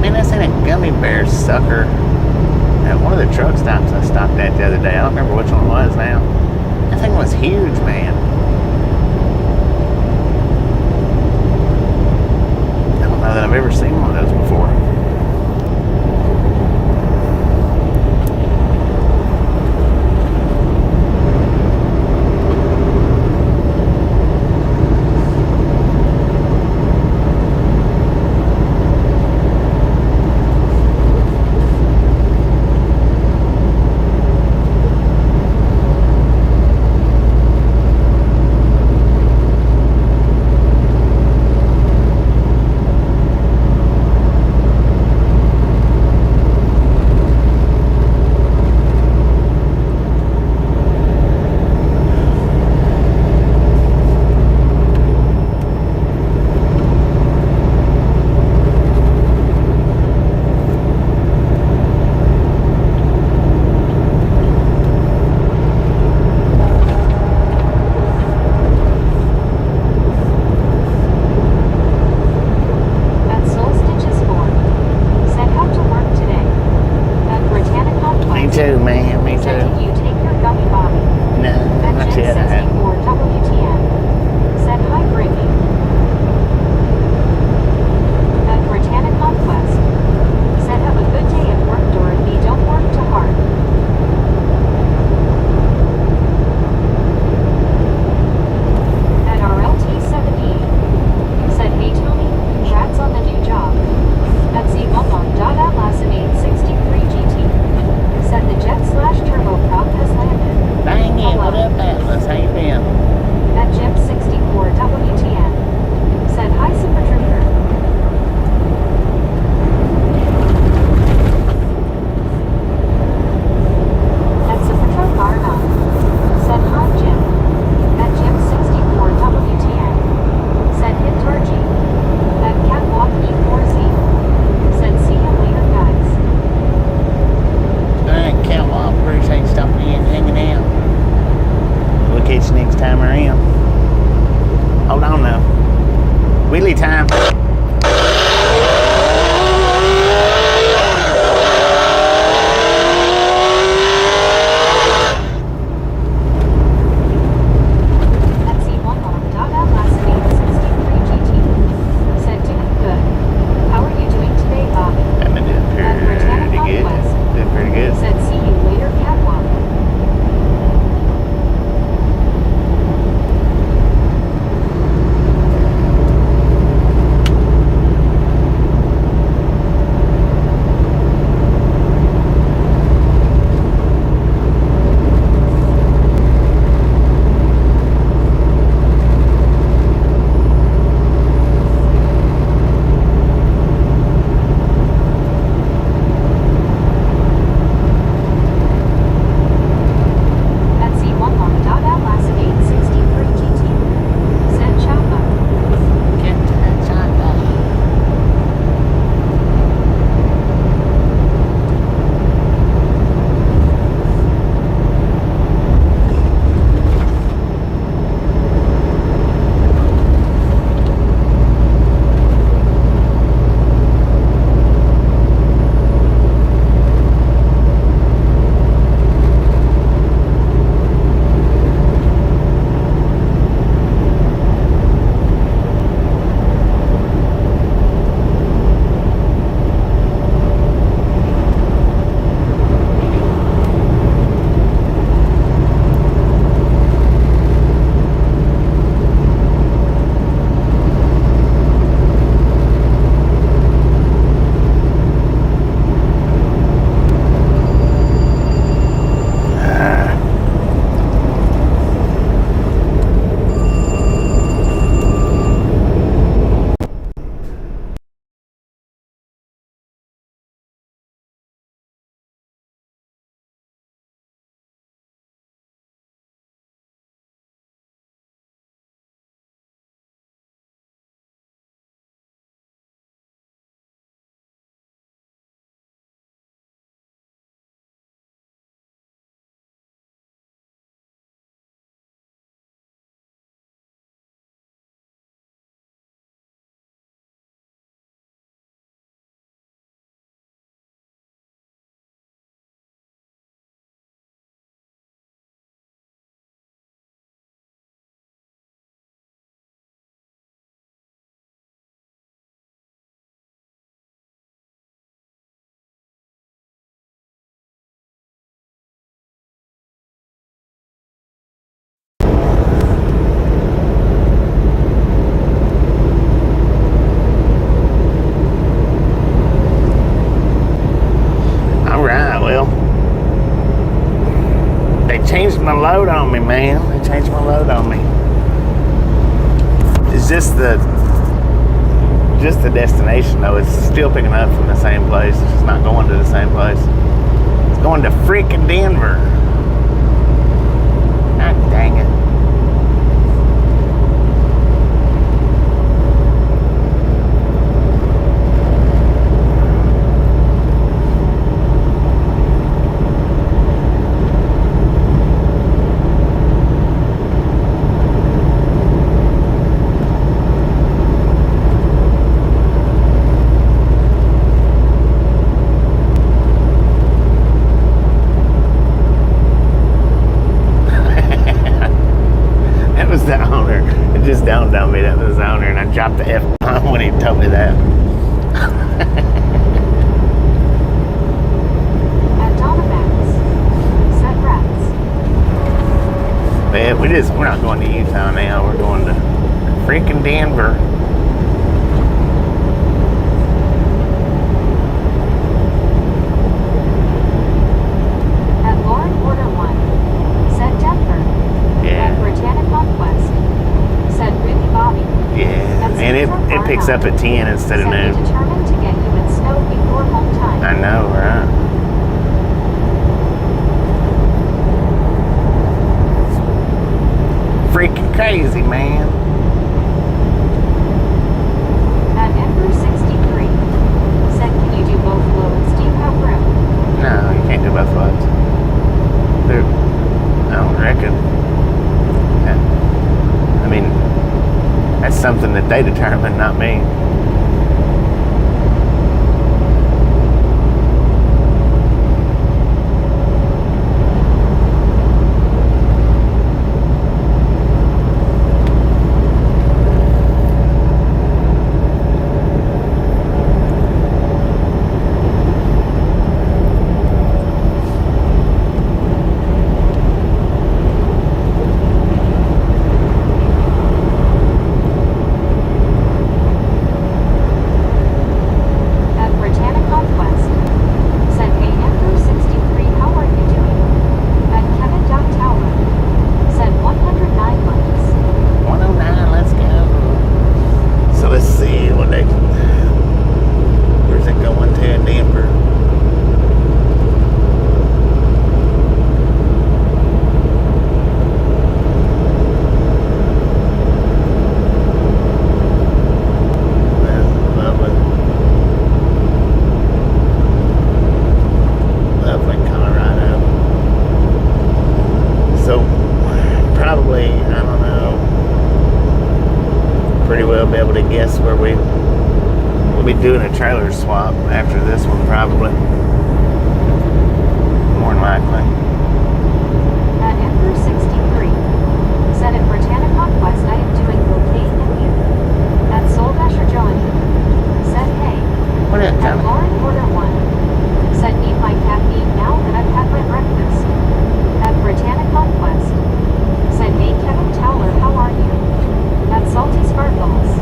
Man, I seen a gummy bear sucker at one of the truck stops I stopped at the other day. I don't remember which one it was now. That thing was huge, man. I don't know that I've ever seen one of those before. man. They changed my load on me. It's just the destination though. It's still picking up from the same place. It's just not going to the same place. It's going to freaking Denver. God dang it. Just dawned on me that was the owner, and I dropped the F-bomb when he told me that. At Donovan's, said Rats. Man, we're not going to Utah now. We're going to freaking Denver. At Lauren Order 1, said Denver. Yeah. At Britannic Conquest, said Ruby Bobby. Yeah, and it picks up at 10 instead of said noon. we determined to get you in snow before home time. I know, right? Freaking crazy, man. At Ember 63, said can you do both loads? Do you have room? No, you can't do both loads. Dude, I don't reckon. Yeah. I mean, that's something that they determine, not me. Guess where we'll be doing a trailer swap after this one, probably. More than likely. At Ember 63, said at Britannic Conquest I am doing cocaine and you. At Soul Dasher Johnny, said hey. What up, At Johnny? Lauren Order 1, said need my caffeine now that I've had my breakfast. At Britannic Conquest, said hey Kevin Towler, how are you? At Salty Sparkles,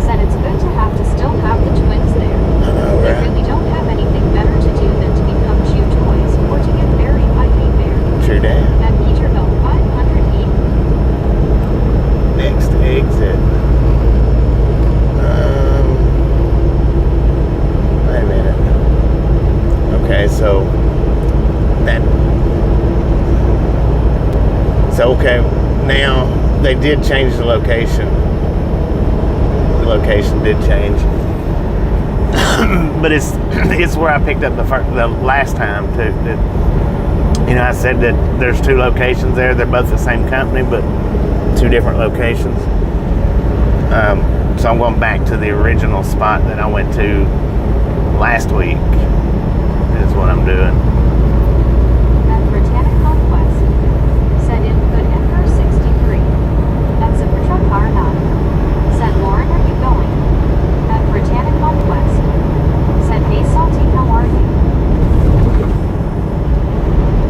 said it's good to have to still have the twins there. I know, They right? really don't have anything better to do than to become chew toys or to get buried by Big Bear. True that. At Peterbilt 500 E. Next exit. Wait a minute. Okay, so that. So okay, now they did change the location. The location did change, but it's where I picked up the last time too. I said that there's two locations there. They're both the same company, but two different locations. So I'm going back to the original spot that I went to last week. Is what I'm doing. At Britannic Conquest, said input Ember 63. At Supertruck R9, said Lauren, are you going? At Britannic Conquest, said hey Salty, how are you?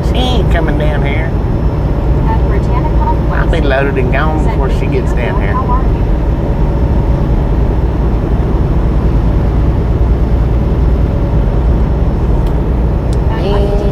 She ain't coming down here. At Britannic Conquest, I'll be loaded and gone said, before she gets down here. How are you? At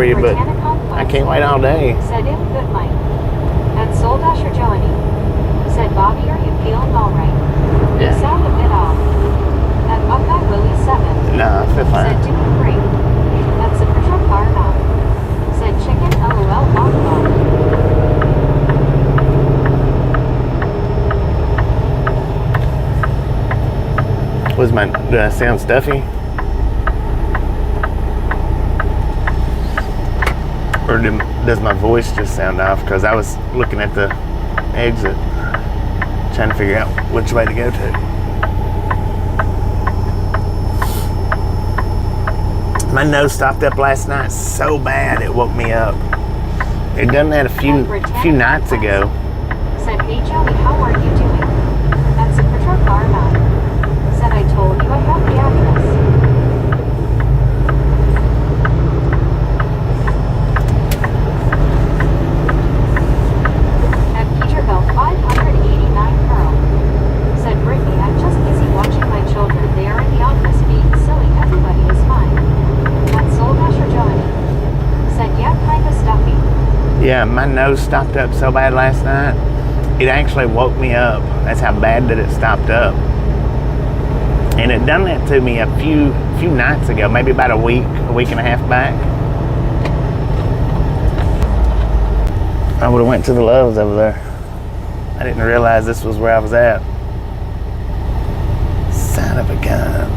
for you, but Britannic Conquest. I can't wait all day. Said in good Mike. At Soul Dasher Joanie. Said Bobby, are you feeling alright? You sound a bit off. At Buckeye Willie 7. No, I feel fine. Said doing great. At Supertruck Bar 9. Said chicken LOL bong bong. Do I sound stuffy? Or does my voice just sound off? Because I was looking at the exit, trying to figure out which way to go to. My nose stopped up last night so bad it woke me up. It done that a few nights ago. Said, hey Joey, how are you doing? At Supertruck Bar 9. Said I told you I have the address. At Peterbilt 589 Pearl. Said Brittany, I'm just busy watching my children. They are in the office being silly. Everybody is fine. At Soul Dasher Joanie. Said yeah, kinda stuffy. Yeah, my nose stopped up so bad last night. It actually woke me up. That's how bad that it stopped up. And it done that to me a few nights ago, maybe about a week and a half back. I would have went to the Loves over there. I didn't realize this was where I was at. Son of a gun.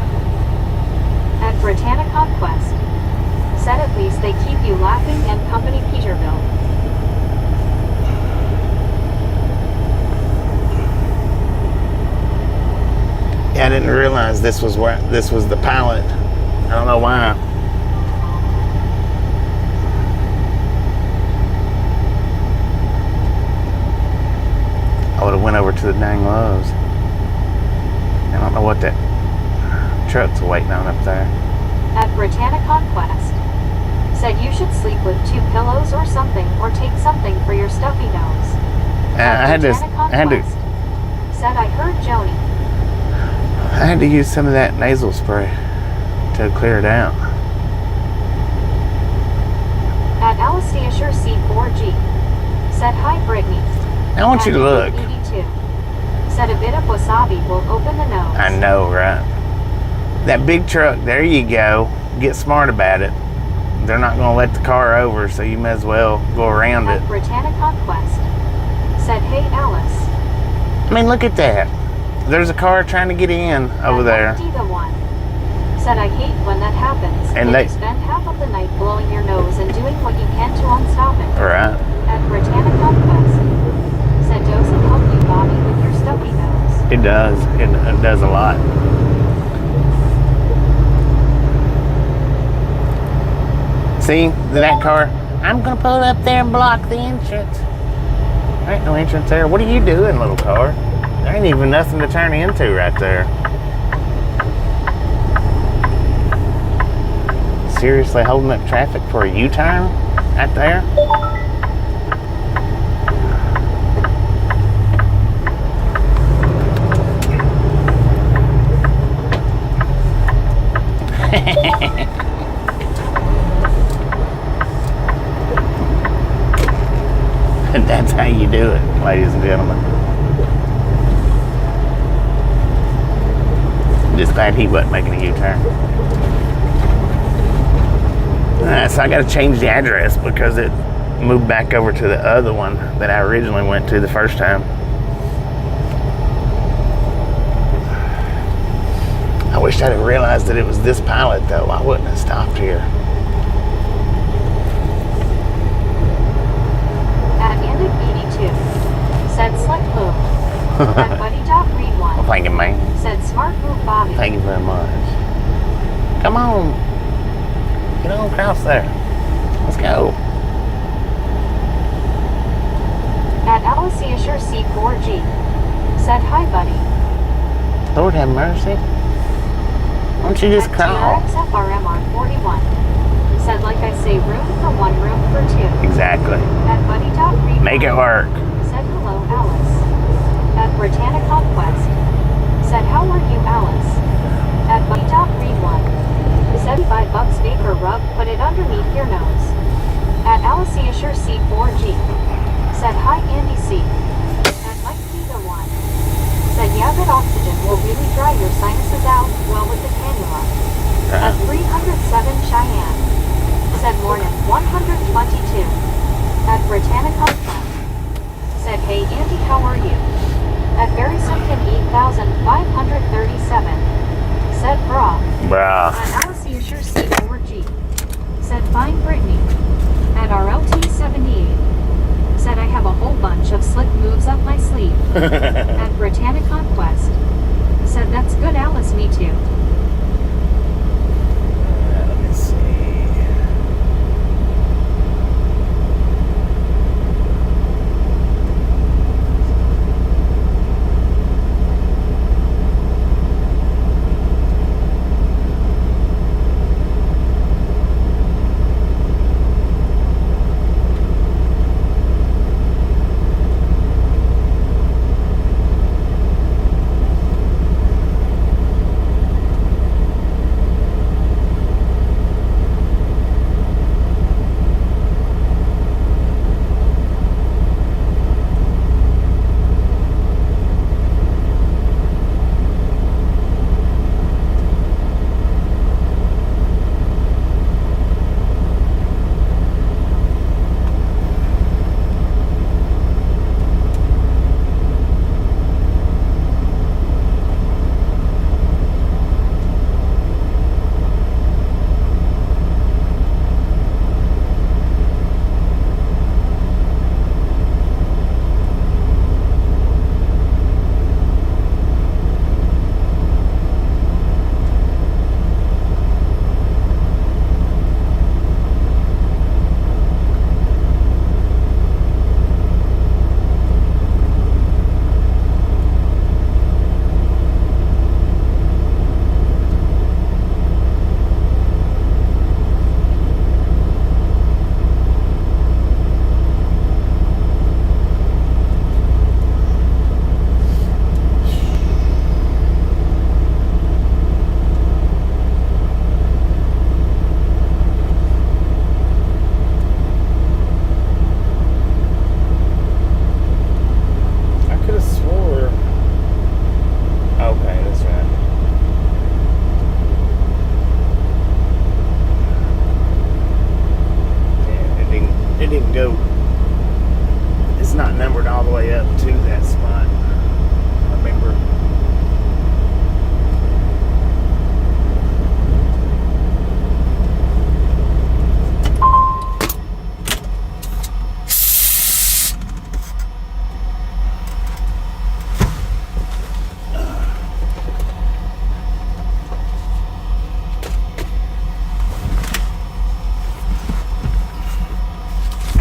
At Britannic Conquest. Said at least they keep you laughing and company Peterbilt. Yeah, I didn't realize this was the pilot. I don't know why. I would have went over to the dang Lowe's. I don't know what that truck's waiting on up there. At Britannic Conquest. Said you should sleep with 2 pillows or something, or take something for your stuffy nose. I had to. Said I heard Joni. I had to use some of that nasal spray to clear it out. At Alachua C4G. Said hi Brittany. I want you to look. 82. Said a bit of wasabi will open the nose. I know, right? That big truck, there you go. Get smart about it. They're not going to let the car over, so you may as well go around it. At Britannic Conquest. Said, hey Alice. I mean, look at that. There's a car trying to get in over there. The one. Said I hate when that happens. And you spend half of the night blowing your nose and doing what you can to unstop it. Right. At Britannic Conquest. Said does it help you, Bobby, with your stuffy nose? It does. It does a lot. See, that car, I'm going to pull up there and block the entrance. There ain't no entrance there. What are you doing, little car? There ain't even nothing to turn into right there. Seriously holding up traffic for a U-turn right there? And that's how you do it, ladies and gentlemen. Just glad he wasn't making a U-turn. So I got to change the address because it moved back over to the other one that I originally went to the first time. I wish I'd have realized that it was this pilot, though. I wouldn't have stopped here. At Andy 82. Said slick move. At Buddy Dot Read 1. Well, thank you, man. Said smart move, Bobby. Thank you very much. Come on. Get on across there. Let's go. At Alachua C4G. Said hi, buddy. Lord have mercy. Why don't you just call? TRX FRMR 41. Said like I say, room for one, room for two. Exactly. At Buddy Dot Read. Make it work. Said hello, Alice. At Britannic Conquest. Said how are you, Alice? At Buddy Dot Read 1. $75 vapor rub, put it underneath your nose. At Alachua C4G. Said hi Andy C. At Mike P the one. Said yeah, that oxygen will really dry your sinuses out well with the cannula. At 307 Cheyenne. Said morning 122. At Britannica Club. Said hey Andy, how are you? At Barry Simpkin 8537. Said brah. Bruh. At Alachua C4G. Said fine Brittany. At RLT 78. Said I have a whole bunch of slick moves up my sleeve. At Britannia Conquest. Said that's good Alice, me too. Let me see.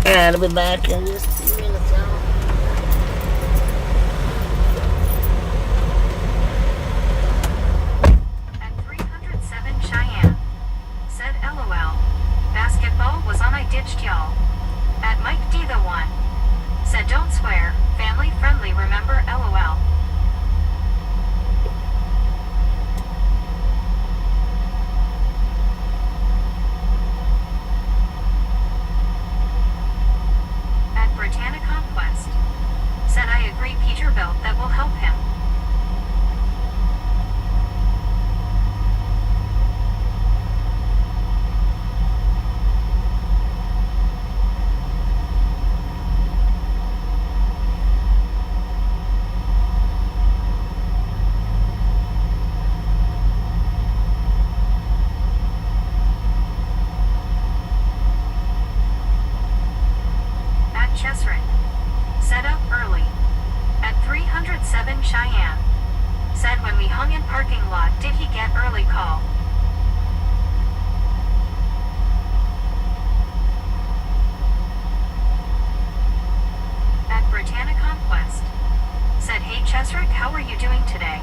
And I'll be back in just a few minutes now. At 307 Cheyenne. Said LOL. Basketball was on, I ditched y'all. At Mike D the one. Said don't swear, family friendly, remember LOL. Britannia Conquest. Said I agree Peterbilt that will help him. Set up early. At 307 Cheyenne. Said when we hung in parking lot did he get early call. At Britannia Conquest. Said hey Chesrick, how are you doing today?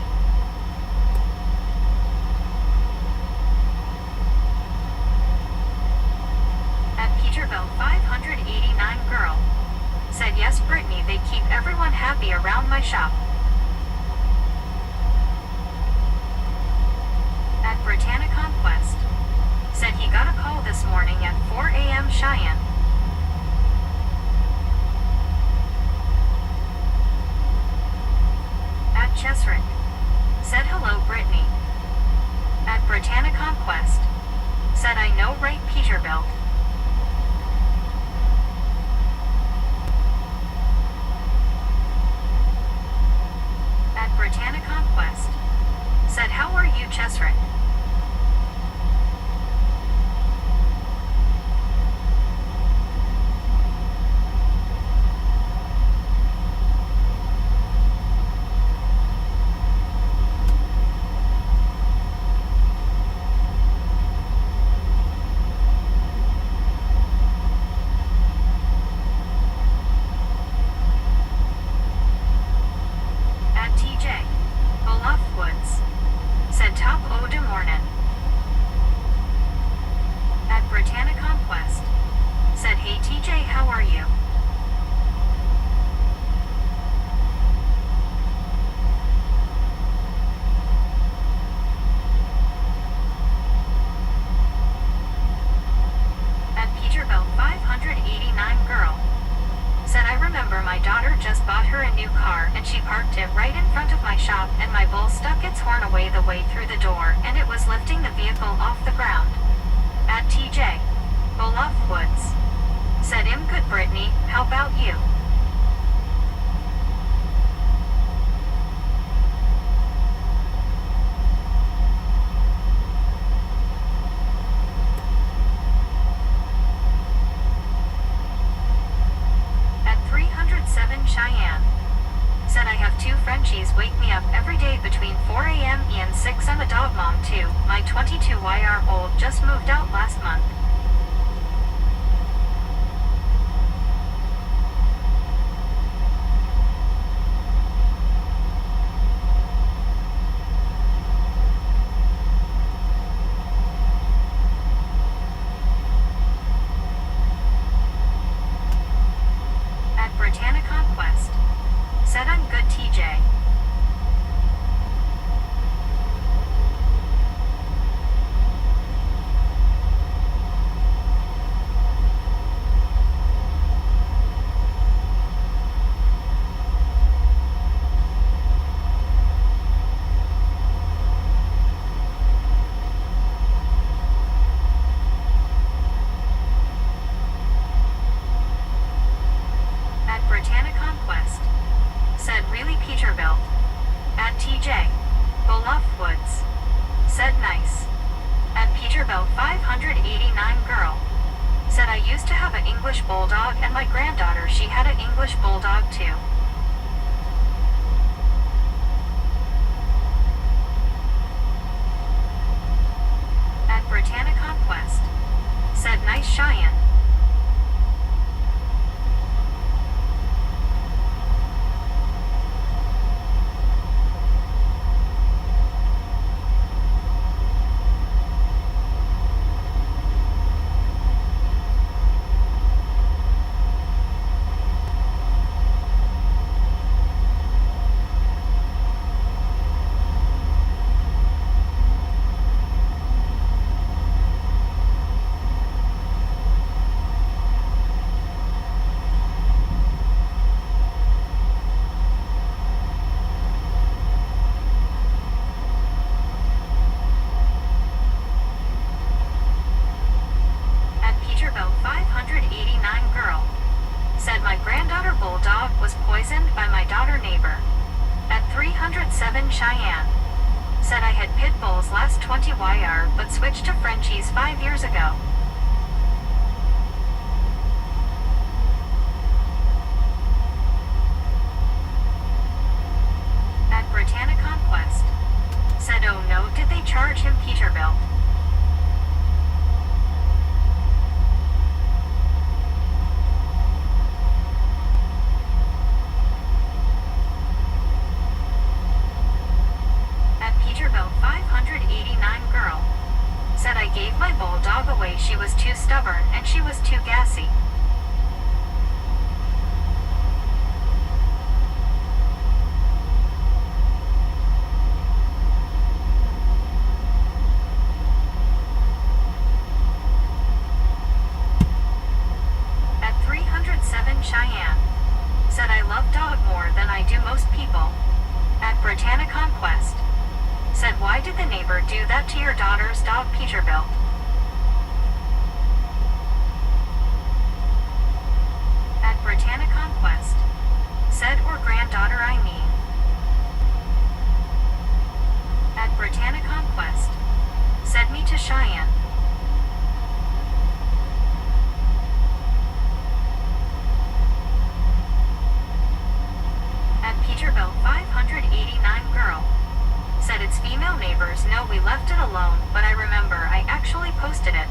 At Peterbilt 589 girl. Said yes Brittany, they keep everyone happy around my shop. At Britannia Conquest. Said he got a call this morning at 4 a.m. Cheyenne. Chesrick. Said hello Brittany. At Britannia Conquest. Said I know right Peterbilt. At Britannia Conquest. Said how are you Chesrick? At Britannia Conquest. Said, why did the neighbor do that to your daughter's dog Peterbilt? At Britannia Conquest. Said, or granddaughter I mean. At Britannia Conquest. Said me to Cheyenne. At Peterbilt 589 girl. Said its female neighbors know we left it alone, but I remember I actually posted it.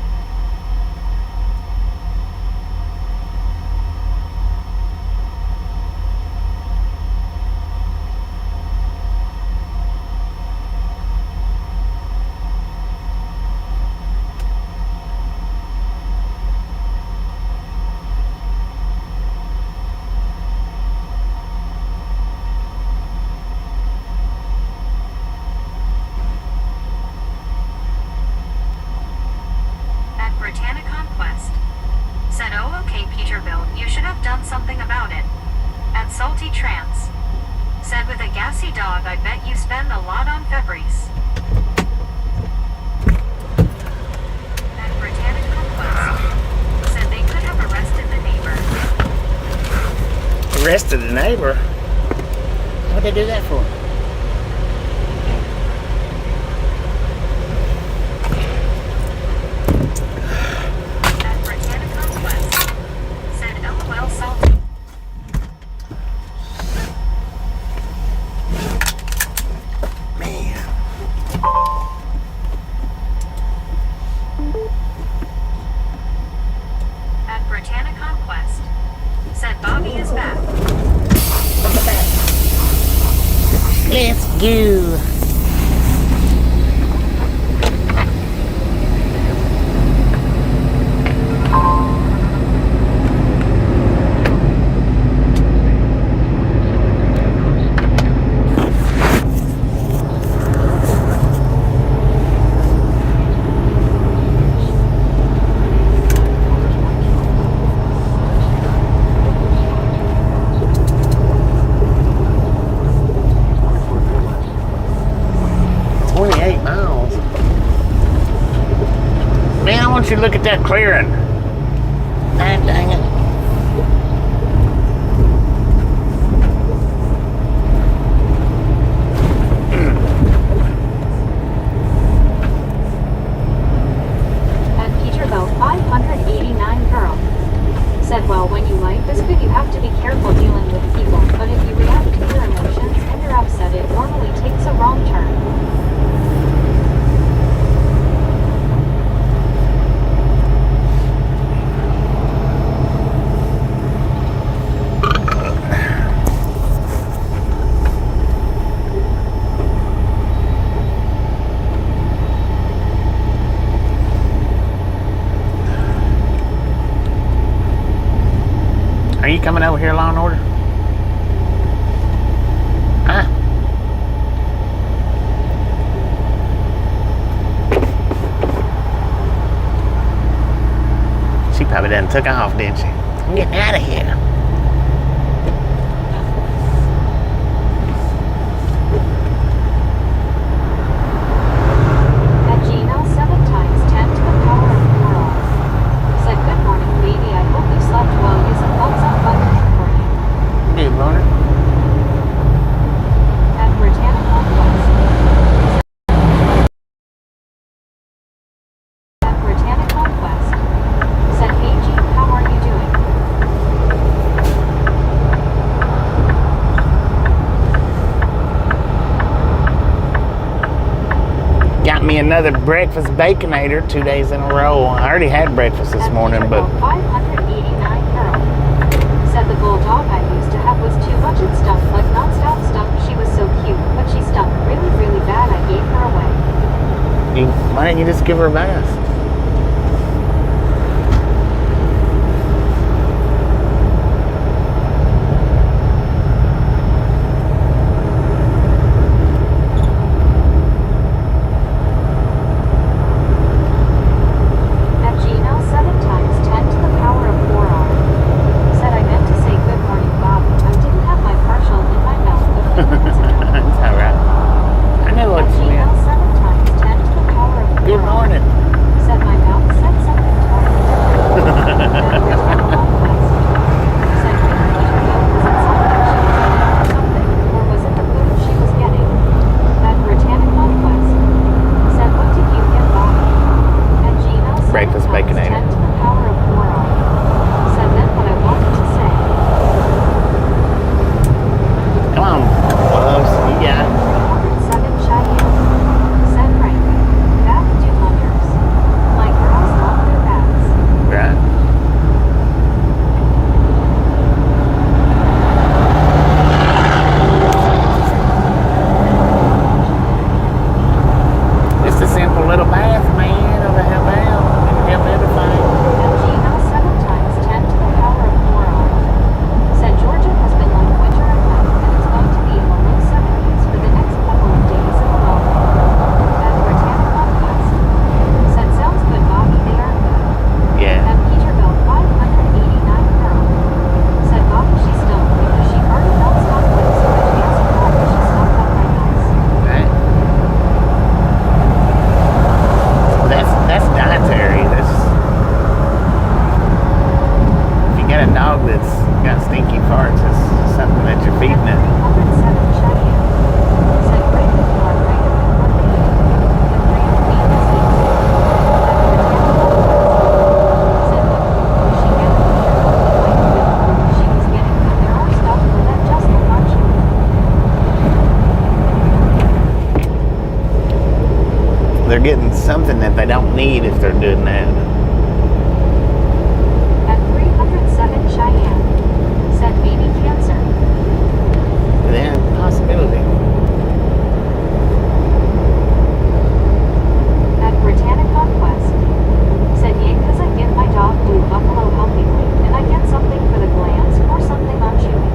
Britannia Conquest. Said, oh okay Peterbilt, you should have done something about it. At Salty Trance. Said, with a gassy dog I bet you spend a lot on Febreze. At Britannia Conquest. Said they could have arrested the neighbor. Arrested the neighbor? What'd they do that for? At Britannia Conquest. Said Bobby is back. Let's go. You look at that clearing. God dang it. At Peterbilt 589 girl. Said, well, when you like this food, you have to be careful dealing with people, but if you react to your emotions and you're upset, it normally takes a wrong turn. Are you coming over here, Law and Order? Huh? She probably done took off, didn't she? I'm getting out of here. Another breakfast baconator 2 days in a row. I already had breakfast this morning, but 589 girl. Said the bulldog I used to have was too much and stuff, like non-stop stuff. She was so cute, but she stunk really, really bad. I gave her away. Why didn't you just give her a bath? eating it. 307 Cheyenne said Raven are Raven and Lucky. The brand meat is easy. At Britannica said Lucky, she getting the she was getting that there are stuff for that just look on you. They're getting something that they don't need if they're doing that. At 307 Cheyenne said baby cancer. Yeah, possibility. At Britannic Conquest said yay cause I give my dog blue buffalo healthy weight and I get something for the glands or something on chewing.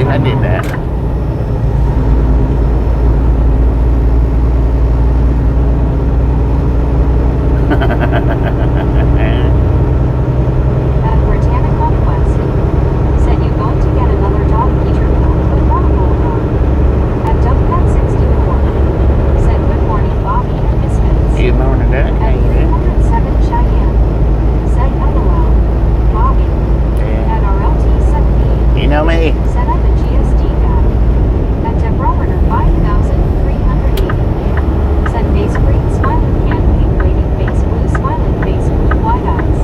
believe I did that. At Britannic Conquest. Said you going to get another dog, Peterbilt, but not a bulldog. At Duckpad 64. Said good morning, Bobby and Misfits. Good morning, Doug. How At you doing? 307 Cheyenne. Said LOL. Bobby. Yeah. At RLT 78. You know me. Said I'm a GSD guy. At Debrower 5380. Said face green, smiling can, pink waiting face, blue smiling face, blue white eyes.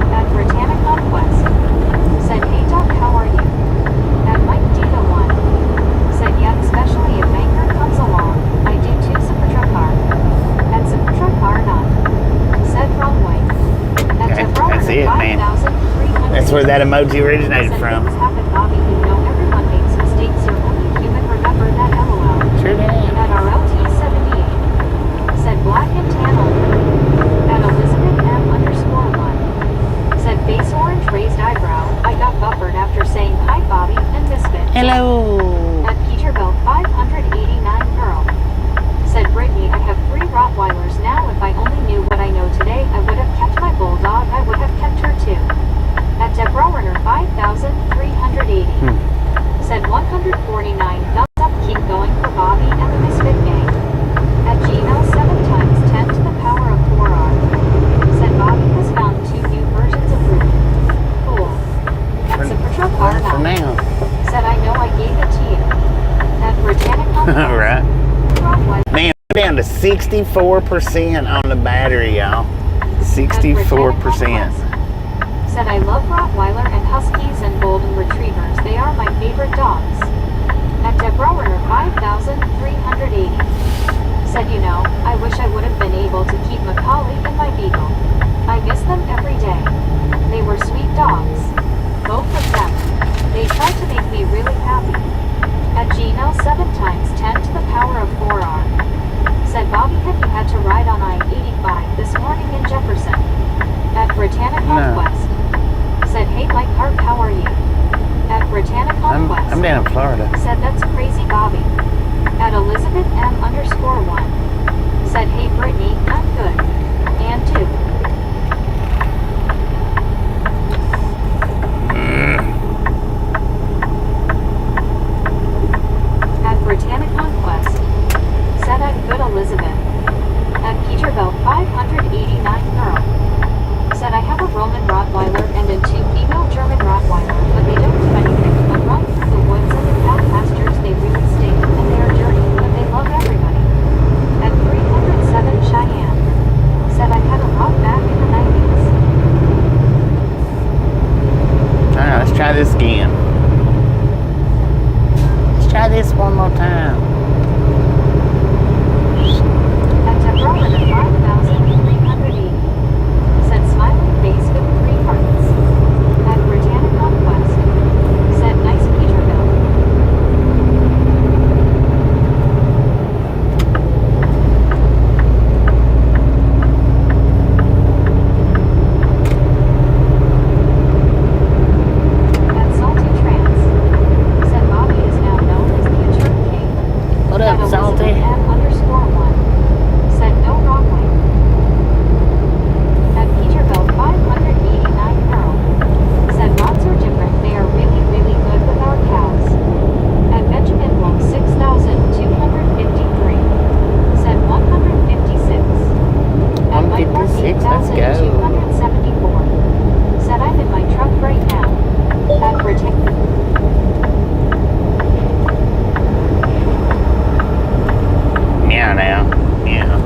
At Britannic Conquest. Said hey Doc, how are you? At Mike Dita 1. Said yeah, especially if Anchor comes along. I do too, Supertruckar. At Supertruckar none. Said wrong way. At Okay, Debrower that's it, man. 5300. That's where that emoji originated from. Things happen, Bobby. You know everyone makes mistakes. You're only human. Remember that, LOL. Sure did. At RLT 78. Said black and tan only. At Elizabeth M_1. Said face orange raised eyebrow. I got buffered after saying hi, Bobby and Misfit. Hello. At Peterbilt 589 girl. Said Brittany, I have 3 Rottweilers now. If I only knew what I know today, I would have kept my bulldog. I would have kept her too. At Debrower 5380. Said 149 thumbs up. Keep going for Bobby and the Misfit gang. At Gmail 7 times 10 to the power of 4R. Said Bobby has found 2 new versions of Root. Cool. At Supertruck For R9. now. Said I know I gave it to you. At Britannic Conquest. Right. Rottweiler. Man, we're down to 64% on the battery, y'all. 64%. Said I love Rottweiler and Huskies and Golden Retrievers. They are my favorite dogs. At Debrower 5380. Said you know, I wish I would have been able to keep Macaulay and my Beagle. I miss them every day. They were sweet dogs. Both of them. They tried to make me really happy. At Gmail 7 times 10 to the power of 4R. Said Bobby, have you had to ride on I-85 this morning in Jefferson? At Britannic Conquest. Said hey Mike Hart, how are you? At Britannic Conquest. I'm down in Florida. Said that's crazy, Bobby. At Elizabeth M_1. Said hey Brittany, I'm good. And two. At Britannic Conquest. Said I'm good, Elizabeth. At Peterbilt 589 girl. Said I have a Roman Rottweiler and a 2 female German Rottweiler, but they don't do anything but run through the woods and the cow pastures. They really stink, and they are dirty, but they love everybody. At 307 Cheyenne. Said I had a rock back in the 90s. Alright, let's try this again. Let's try this one more time. At Debrower 5380. Said smiling face with 3 hearts. At Britannic Conquest. Said nice Peterbilt. At Salty Trance. Said Bobby is now known as the Insurance King. What At up, Salty? Elizabeth M_1. Said no wrong way. At Peterbilt 589 girl. Said rods are different. They are really, really good with our cows. At Benjamin Wolf 6253. Said 156. At Mike Mark 156, let's go. 8274. Said I'm in my truck right now. At Britannic. Meow now. Meow.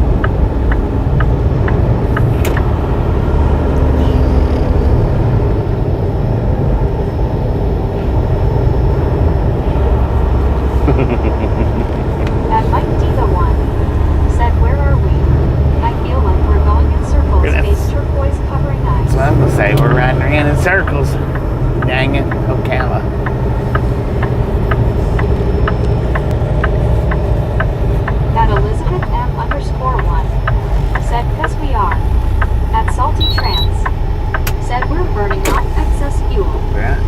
At Mike Diva 1. Said where are we? I feel like we're going in circles. Yes. Face turquoise covering eyes. That's what I'm gonna say. We're riding around in circles. Dang it, Ocala. At Elizabeth M_1. Said cause we are. At Salty Trance. Said we're burning off excess fuel. Right?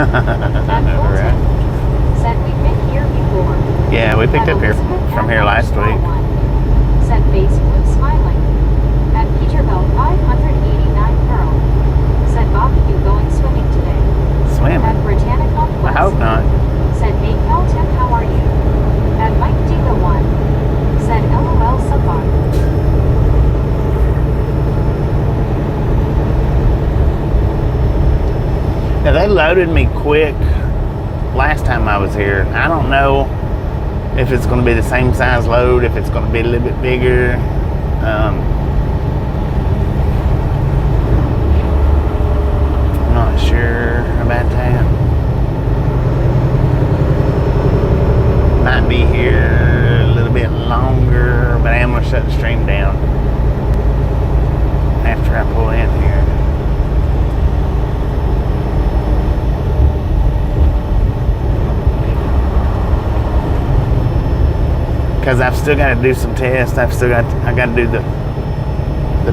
Right. Said we've been here before. Yeah, we picked up here from here last week. Said face blue smiling. At Peterbilt 589 Pearl. Said Bob, you going swimming today? Swimming? At Britannica I hope not. Said hey Calton, how are you? At Mike D the one. Said LOL Sabah. Now they loaded me quick last time I was here. I don't know if it's going to be the same size load, if it's going to be a little bit bigger. I'm not sure about that. Might be here a little bit longer, but I am going to shut the stream down after I pull in here. Because I've still got to do some tests. I got to do the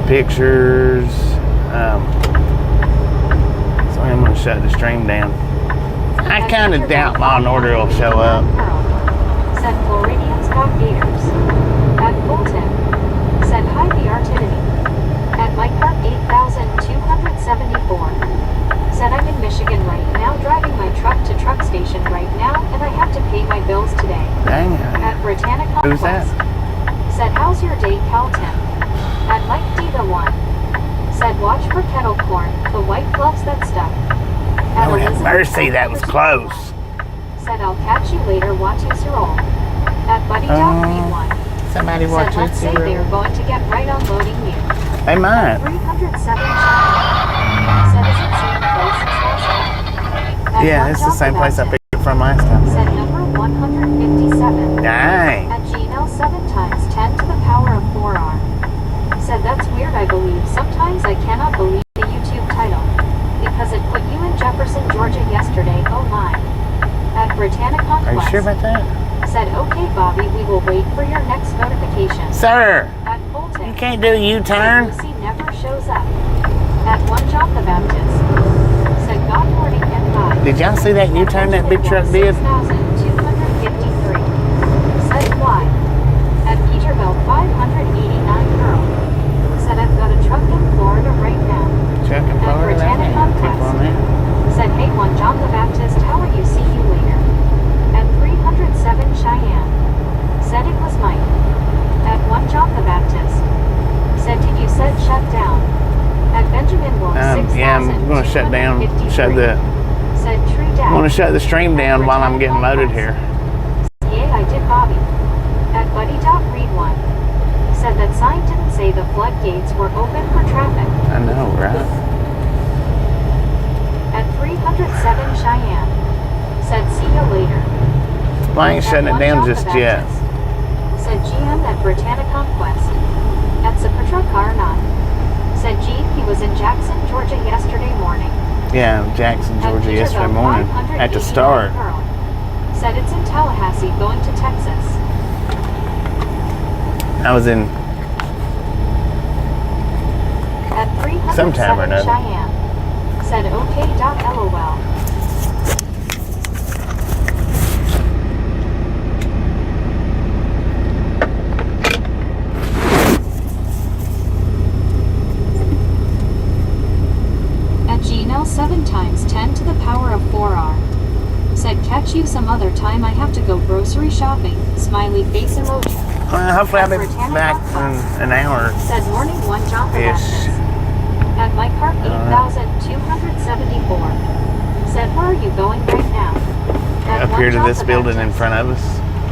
pictures. So I'm going to shut the stream down. I kind of doubt Law and Order will show up. Said Floridians got gators. At Fulton. Said hi the Artidity. At Mike Park 8274. Said I'm in Michigan right now, driving my truck to truck station right now, and I have to pay my bills today. Dang. At Britannica Who's that? Said how's your day, Calton? At Mike D the one. Said watch for kettle corn, the white gloves that stuck. At Oh, have Elizabeth mercy, that was close. Said I'll catch you later, watch you roll. At Buddy Dog Read one. Somebody Said watch let's say it. they're going to get right on loading you. They might. 307 Said is it same place as last time? At Yeah, One it's the Job same place I About picked it from last time. Said number 157. Dang. At Gmail 7 times 10 to the power of 4R. Said that's weird, I believe. Sometimes I cannot believe the YouTube title. Because it put you in Jefferson, Georgia yesterday, oh my. At Britannica Conquest. Are you sure about that? Said okay Bobby, we will wait for your next notification. Sir, At Fulton. you can't do a U-turn. Lucy never shows up. At One John the Baptist. Said God morning and bye. Did y'all see that U-turn that big truck did? 6,253. Said why? At Peterbilt 589 Pearl. Said I've got a truck in Florida right now. Truck in Florida? Britannica Keep on that. Said hey One John the Baptist, how are you? See you later. At 307 Cheyenne. Said it was Mike. At One John the Baptist. Said did you said shut down? At Benjamin Wolf 6,253. Yeah, I'm going to shut down. Said true dad. I'm going to shut the stream down while I'm getting loaded here. Yeah, I did Bobby. At Buddy Doc Read one. Said that sign didn't say the floodgates were open for traffic. I know, right? At 307 Cheyenne. Said see you later. Well, I ain't shutting it down just yet. Said GM at Britannica Conquest. At Zapatra Car 9. Said Gene he was in Jackson, Georgia yesterday morning. Yeah, Jackson, Georgia yesterday morning at the start. Said it's in Tallahassee going to Texas. I was in At 307 some tavern. Cheyenne. Said okay LOL. At Gmail 7 times 10 to the power of 4R. Said catch you some other time, I have to go grocery shopping. Smiley face emoji. Well, hopefully I'll be back in an hour. Said morning One John the Ish. Baptist. At Mike Park 8274. Said where are you going right now? At Up One here to John this the building in Baptist. front of us.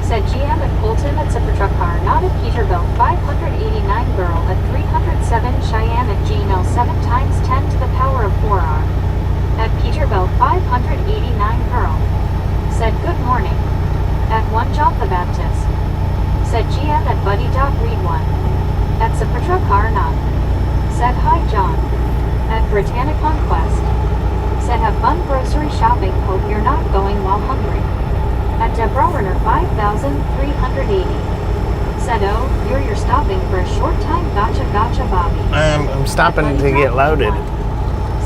Said GM at Fulton at Zapatra Car, not at Peterbilt 589 Burl at 307 Cheyenne at Gmail 7 times 10 to the power of 4R. At Peterbilt 589 Burl. Said good morning. At One John the Baptist. Said GM at Buddy Doc Read one. At Zapatra Car 9. Said hi John. At Britannica Conquest. Said have fun grocery shopping, hope you're not going while hungry. At Deborah Werner 5,380. Said oh, you're stopping for a short time, gotcha Bobby. I'm stopping to get loaded.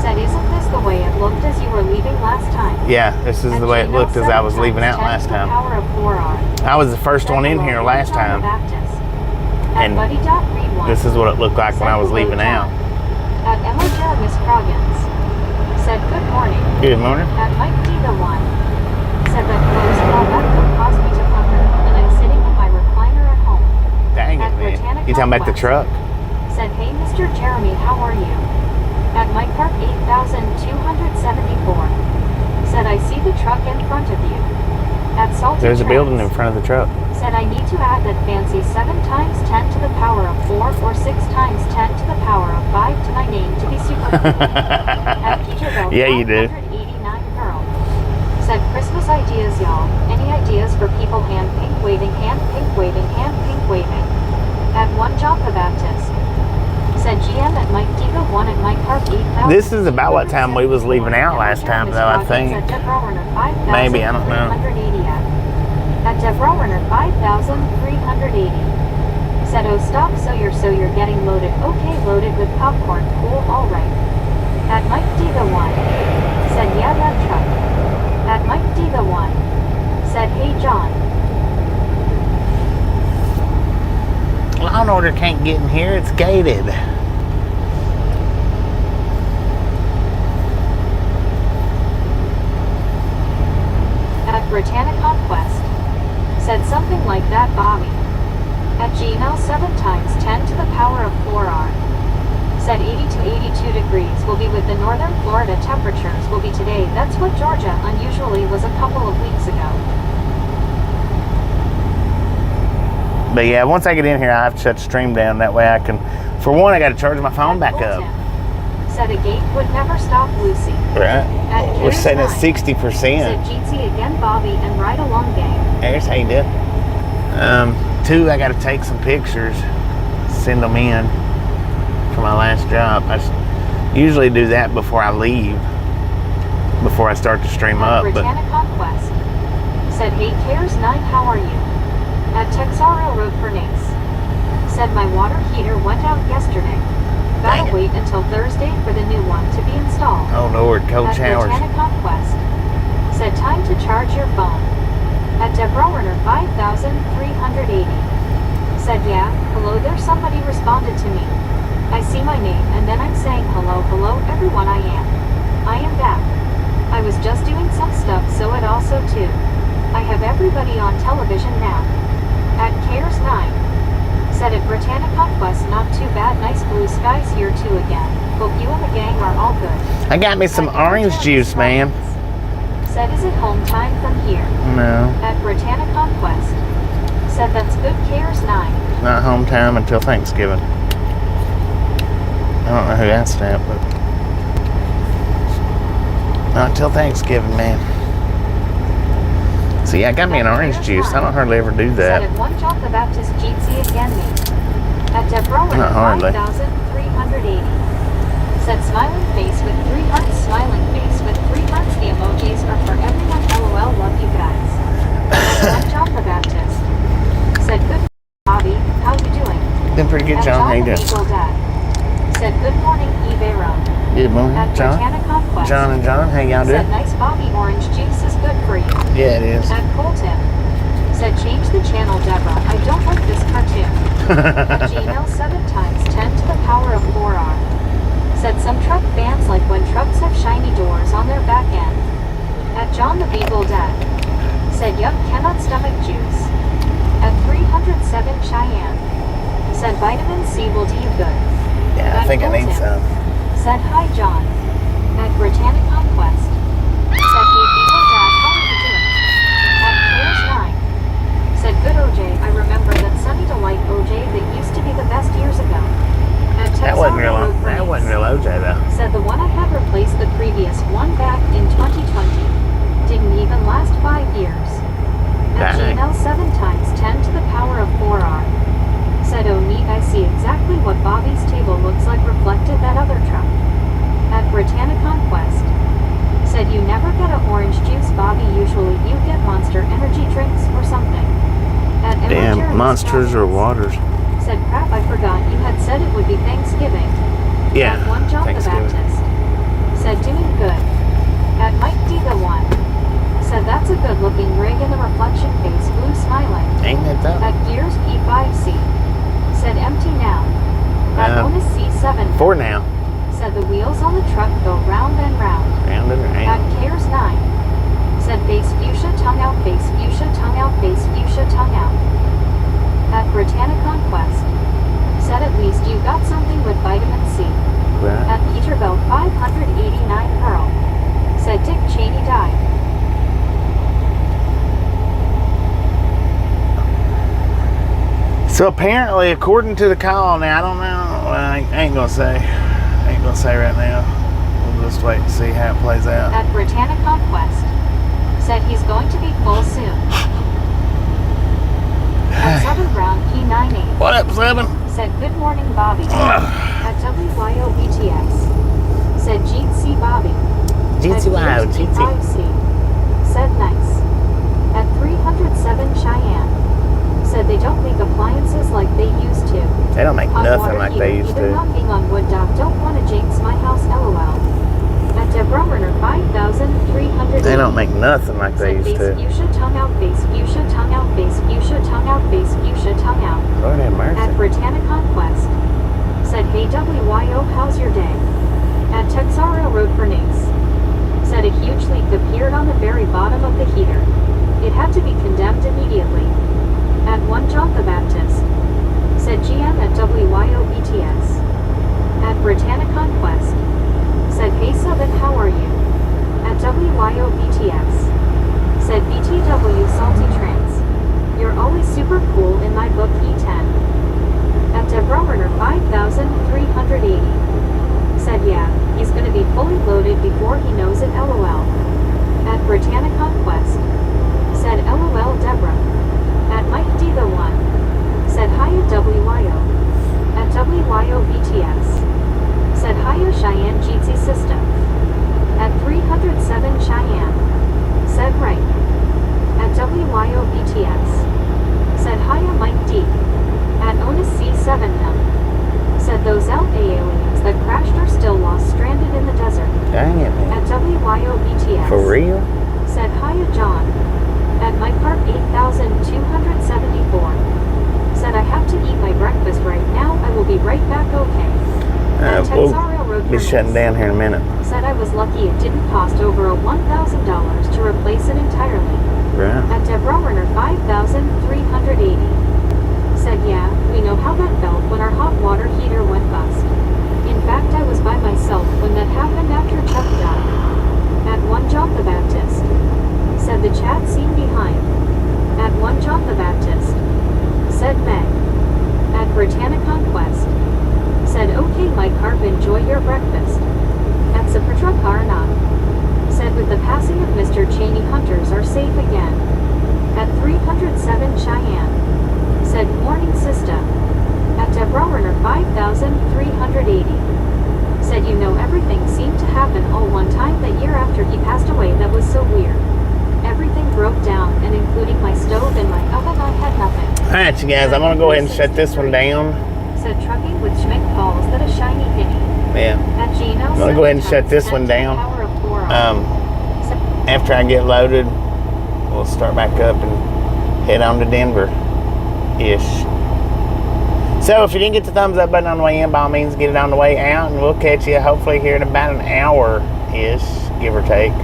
Said isn't this the way it looked as you were leaving last time. Yeah, this is At the way it Gmail looked as I was 7 leaving out times 10 last to the time. power of 4R. I was the first one in here last time. And this is what it looked like when I was leaving out. At Emma Jeremy Scroggins said good morning. Good morning. At Mike Diva 1 said that close callback will cause me to pucker, and I'm sitting in my recliner at home. Dang it, man. You talking about the truck? Said, hey, Mr. Jeremy, how are you? At Mike Park 8274 said, I see the truck in front of you. At Salty There's a Trends, building in front of the truck. said, I need to add that fancy 7 times 10 to the power of 4 or 6 times 10 to the power of 5 to my name to be super cool. At Peterbilt Yeah, you do. 589 Girl said, Christmas ideas, y'all. Any ideas for people hand pink waving, hand pink waving, hand pink waving? At One John the Baptist said, GM at Mike Diva 1 at Mike Park 8000. This is about what time we was leaving out last time, though, I think. Maybe, I don't know. At Deborah Runner 5380 said, oh stop, so you're getting loaded. Okay, loaded with popcorn. Cool, alright. At Mike Diva 1 said, yeah, that truck. At Mike Diva 1 said, hey John. Law and Order can't get in here, it's gated. At Britannic Conquest said something like that, Bobby. At Gmail 7 times 10 to the power of 4R said 80 to 82 degrees will be with the northern Florida temperatures will be today. That's what Georgia unusually was a couple of weeks ago. But yeah, once I get in here, I have to shut the stream down. That way I can, for one, I got to charge my phone back up. Said a gate would never stop Lucy. Right. We're sitting at 60%. Said Jeetsy again, Bobby, and right along gang. Here's how you do. 2, I got to take some pictures, send them in for my last job. I usually do that before I leave, before I start to stream up. Britannic Conquest said, hey, Cares 9, how are you? At Texaro Road Bernace said, my water heater went out yesterday. Gotta wait until Thursday for the new one to be installed. Oh Lord, cold showers. At Britannic Conquest said, time to charge your phone. At Deborah Runner 5380 said, yeah, hello there, somebody responded to me. I see my name and then I'm saying hello, hello everyone, I am back. I was just doing some stuff, so it also too. I have everybody on television now. At Cares 9 said, at Britannic Conquest, not too bad, nice blue skies here too again. Hope you and the gang are all good. I got me some orange juice, ma'am. Said, is it home time from here? No. At Britannic Conquest said, that's good, Cares 9. Not home time until Thanksgiving. I don't know who asked that, but not until Thanksgiving, man. See, I got me an orange juice. I don't hardly ever do that. Said, at One John the Baptist GC again me. At Deborah Not hardly. 5380 said, smiling face with 3 hearts, smiling face with 3 hearts. The emojis are for everyone. LOL, love you guys. At One John the Baptist said, good Bobby, how you doing? Doing pretty good, At John. How you doing? Eagle Dad said, good morning, Ibero. Good morning, At John. Britannic Conquest John and John, how y'all said, doing? nice Bobby, orange juice is good for you. Yeah, it is. At Colton said, change the channel, Deborah. I don't like this cartoon. At Gmail 7 times 10 to the power of 4R said, some truck fans like when trucks have shiny doors on their back end. At John the Beagle Dad said, yup, cannot stomach juice. At 307 Cheyenne said, vitamin C will do you good. Yeah, I think I need some. Said, hi John. At Britannic Conquest said, hey Beagle Dad, how are you doing? At Cares 9 said, good OJ, I remember that Sunny Delight OJ that used to be the best years ago. At That wasn't real. Road That Bernice wasn't real OJ though. said, the one I had replaced the previous one back in 2020. Didn't even last 5 years. At Dang. Gmail 7 times 10 to the power of 4R said, oh neat, I see exactly what Bobby's table looks like reflected that other truck. At Britannic Conquest said, you never get an orange juice, Bobby, usually you get Monster energy drinks or something. At Emma Damn, Jeremy's monsters or Province waters. said, crap, I forgot you had said it would be Thanksgiving. Yeah, At One John the Thanksgiving. Baptist said, doing good. 4 now. Said the wheels on the truck go round and round. Round and At round. Cares 9. Said face fuchsia, tongue out, face fuchsia, tongue out, face fuchsia, tongue out. At Britannic Conquest. Said at least you got something with vitamin C. Right. At Peterbilt 589 Pearl. Said Dick Cheney died. So apparently, according to the call, now I don't know. Well, I ain't gonna say. I ain't gonna say right now. We'll just wait and see how it plays out. At Britannic Conquest. Said he's going to be full soon. At 7 Brown P98. What up, 7? Said good morning, Bobby. At WYOBTX. Said Jeet C. Bobby. GTY, At GT. 5C. Said nice. At 307 Cheyenne. Said they don't make appliances like they used to. They don't make Hot nothing water like heater, they used either to. knocking on wood dock, don't want to jinx my house, LOL. At Deborah Werner 5300. They don't make nothing like they Said used face to. fuchsia, tongue out, face fuchsia, tongue out, face fuchsia, tongue out, face fuchsia, tongue out. Lord have At mercy. Britannic Conquest. Said hey WYO, how's your day? At Texaro Road Bernays. Said a huge leak appeared on the very bottom of the heater. It had to be condemned immediately. At 1 John the Baptist. Said GM at WYOBTS. At Britannic Conquest. Said hey Southern, how are you? At WYOBTX. Said BTW Salty Trans. You're always super cool in my book E10. At Deborah Werner 5380. Said yeah, he's gonna be fully loaded before he knows it, LOL. At Britannic Conquest. Said LOL Deborah. At Mike D the One. Said hiya WYO. At WYOBTS. Said hiya Cheyenne Jeetsy System. At 307 Cheyenne. Said right. At WYOBTS. Said hiya Mike D. At Onus C7M. Said those LA aliens that crashed are still lost stranded in the desert. Dang it, man. At WYOBTS. For real? Said hiya John. At Mike Park 8274. Said I have to eat my breakfast right now. I will be right back, okay. At We'll Texaro Road be Bernays. shutting down here in a minute. Said I was lucky it didn't cost over a $1,000 to replace it entirely. Right. At Deborah Werner 5380. Said yeah, we know how that felt when our hot water heater went bust. In fact, I was by myself when that happened after Chuck died. At 1 John the Baptist. Said the chat scene behind. At 1 John the Baptist. Said Meg. At Britannic Conquest. Said okay Mike Harp, enjoy your breakfast. At Sapertra Karnak. Said with the passing of Mr. Cheney, hunters are safe again. At 307 Cheyenne. Said morning sister. At Deborah Werner 5380. Said you know everything seemed to happen all one time that year after he passed away. That was so weird. Everything broke down, and including my stove and my oven, I had nothing. Alright, you guys, I'm going to go ahead and shut this one down. Said trucking with Schmick calls that a shiny penny. Yeah. At Gino, I'm going to go ahead and shut this one down. After I get loaded, we'll start back up and head on to Denver-ish. So if you didn't get the thumbs up button on the way in, by all means, get it on the way out, and we'll catch you hopefully here in about an hour-ish, give or take.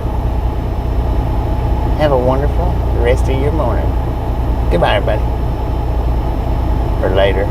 Have a wonderful rest of your morning. Goodbye, everybody. Or later.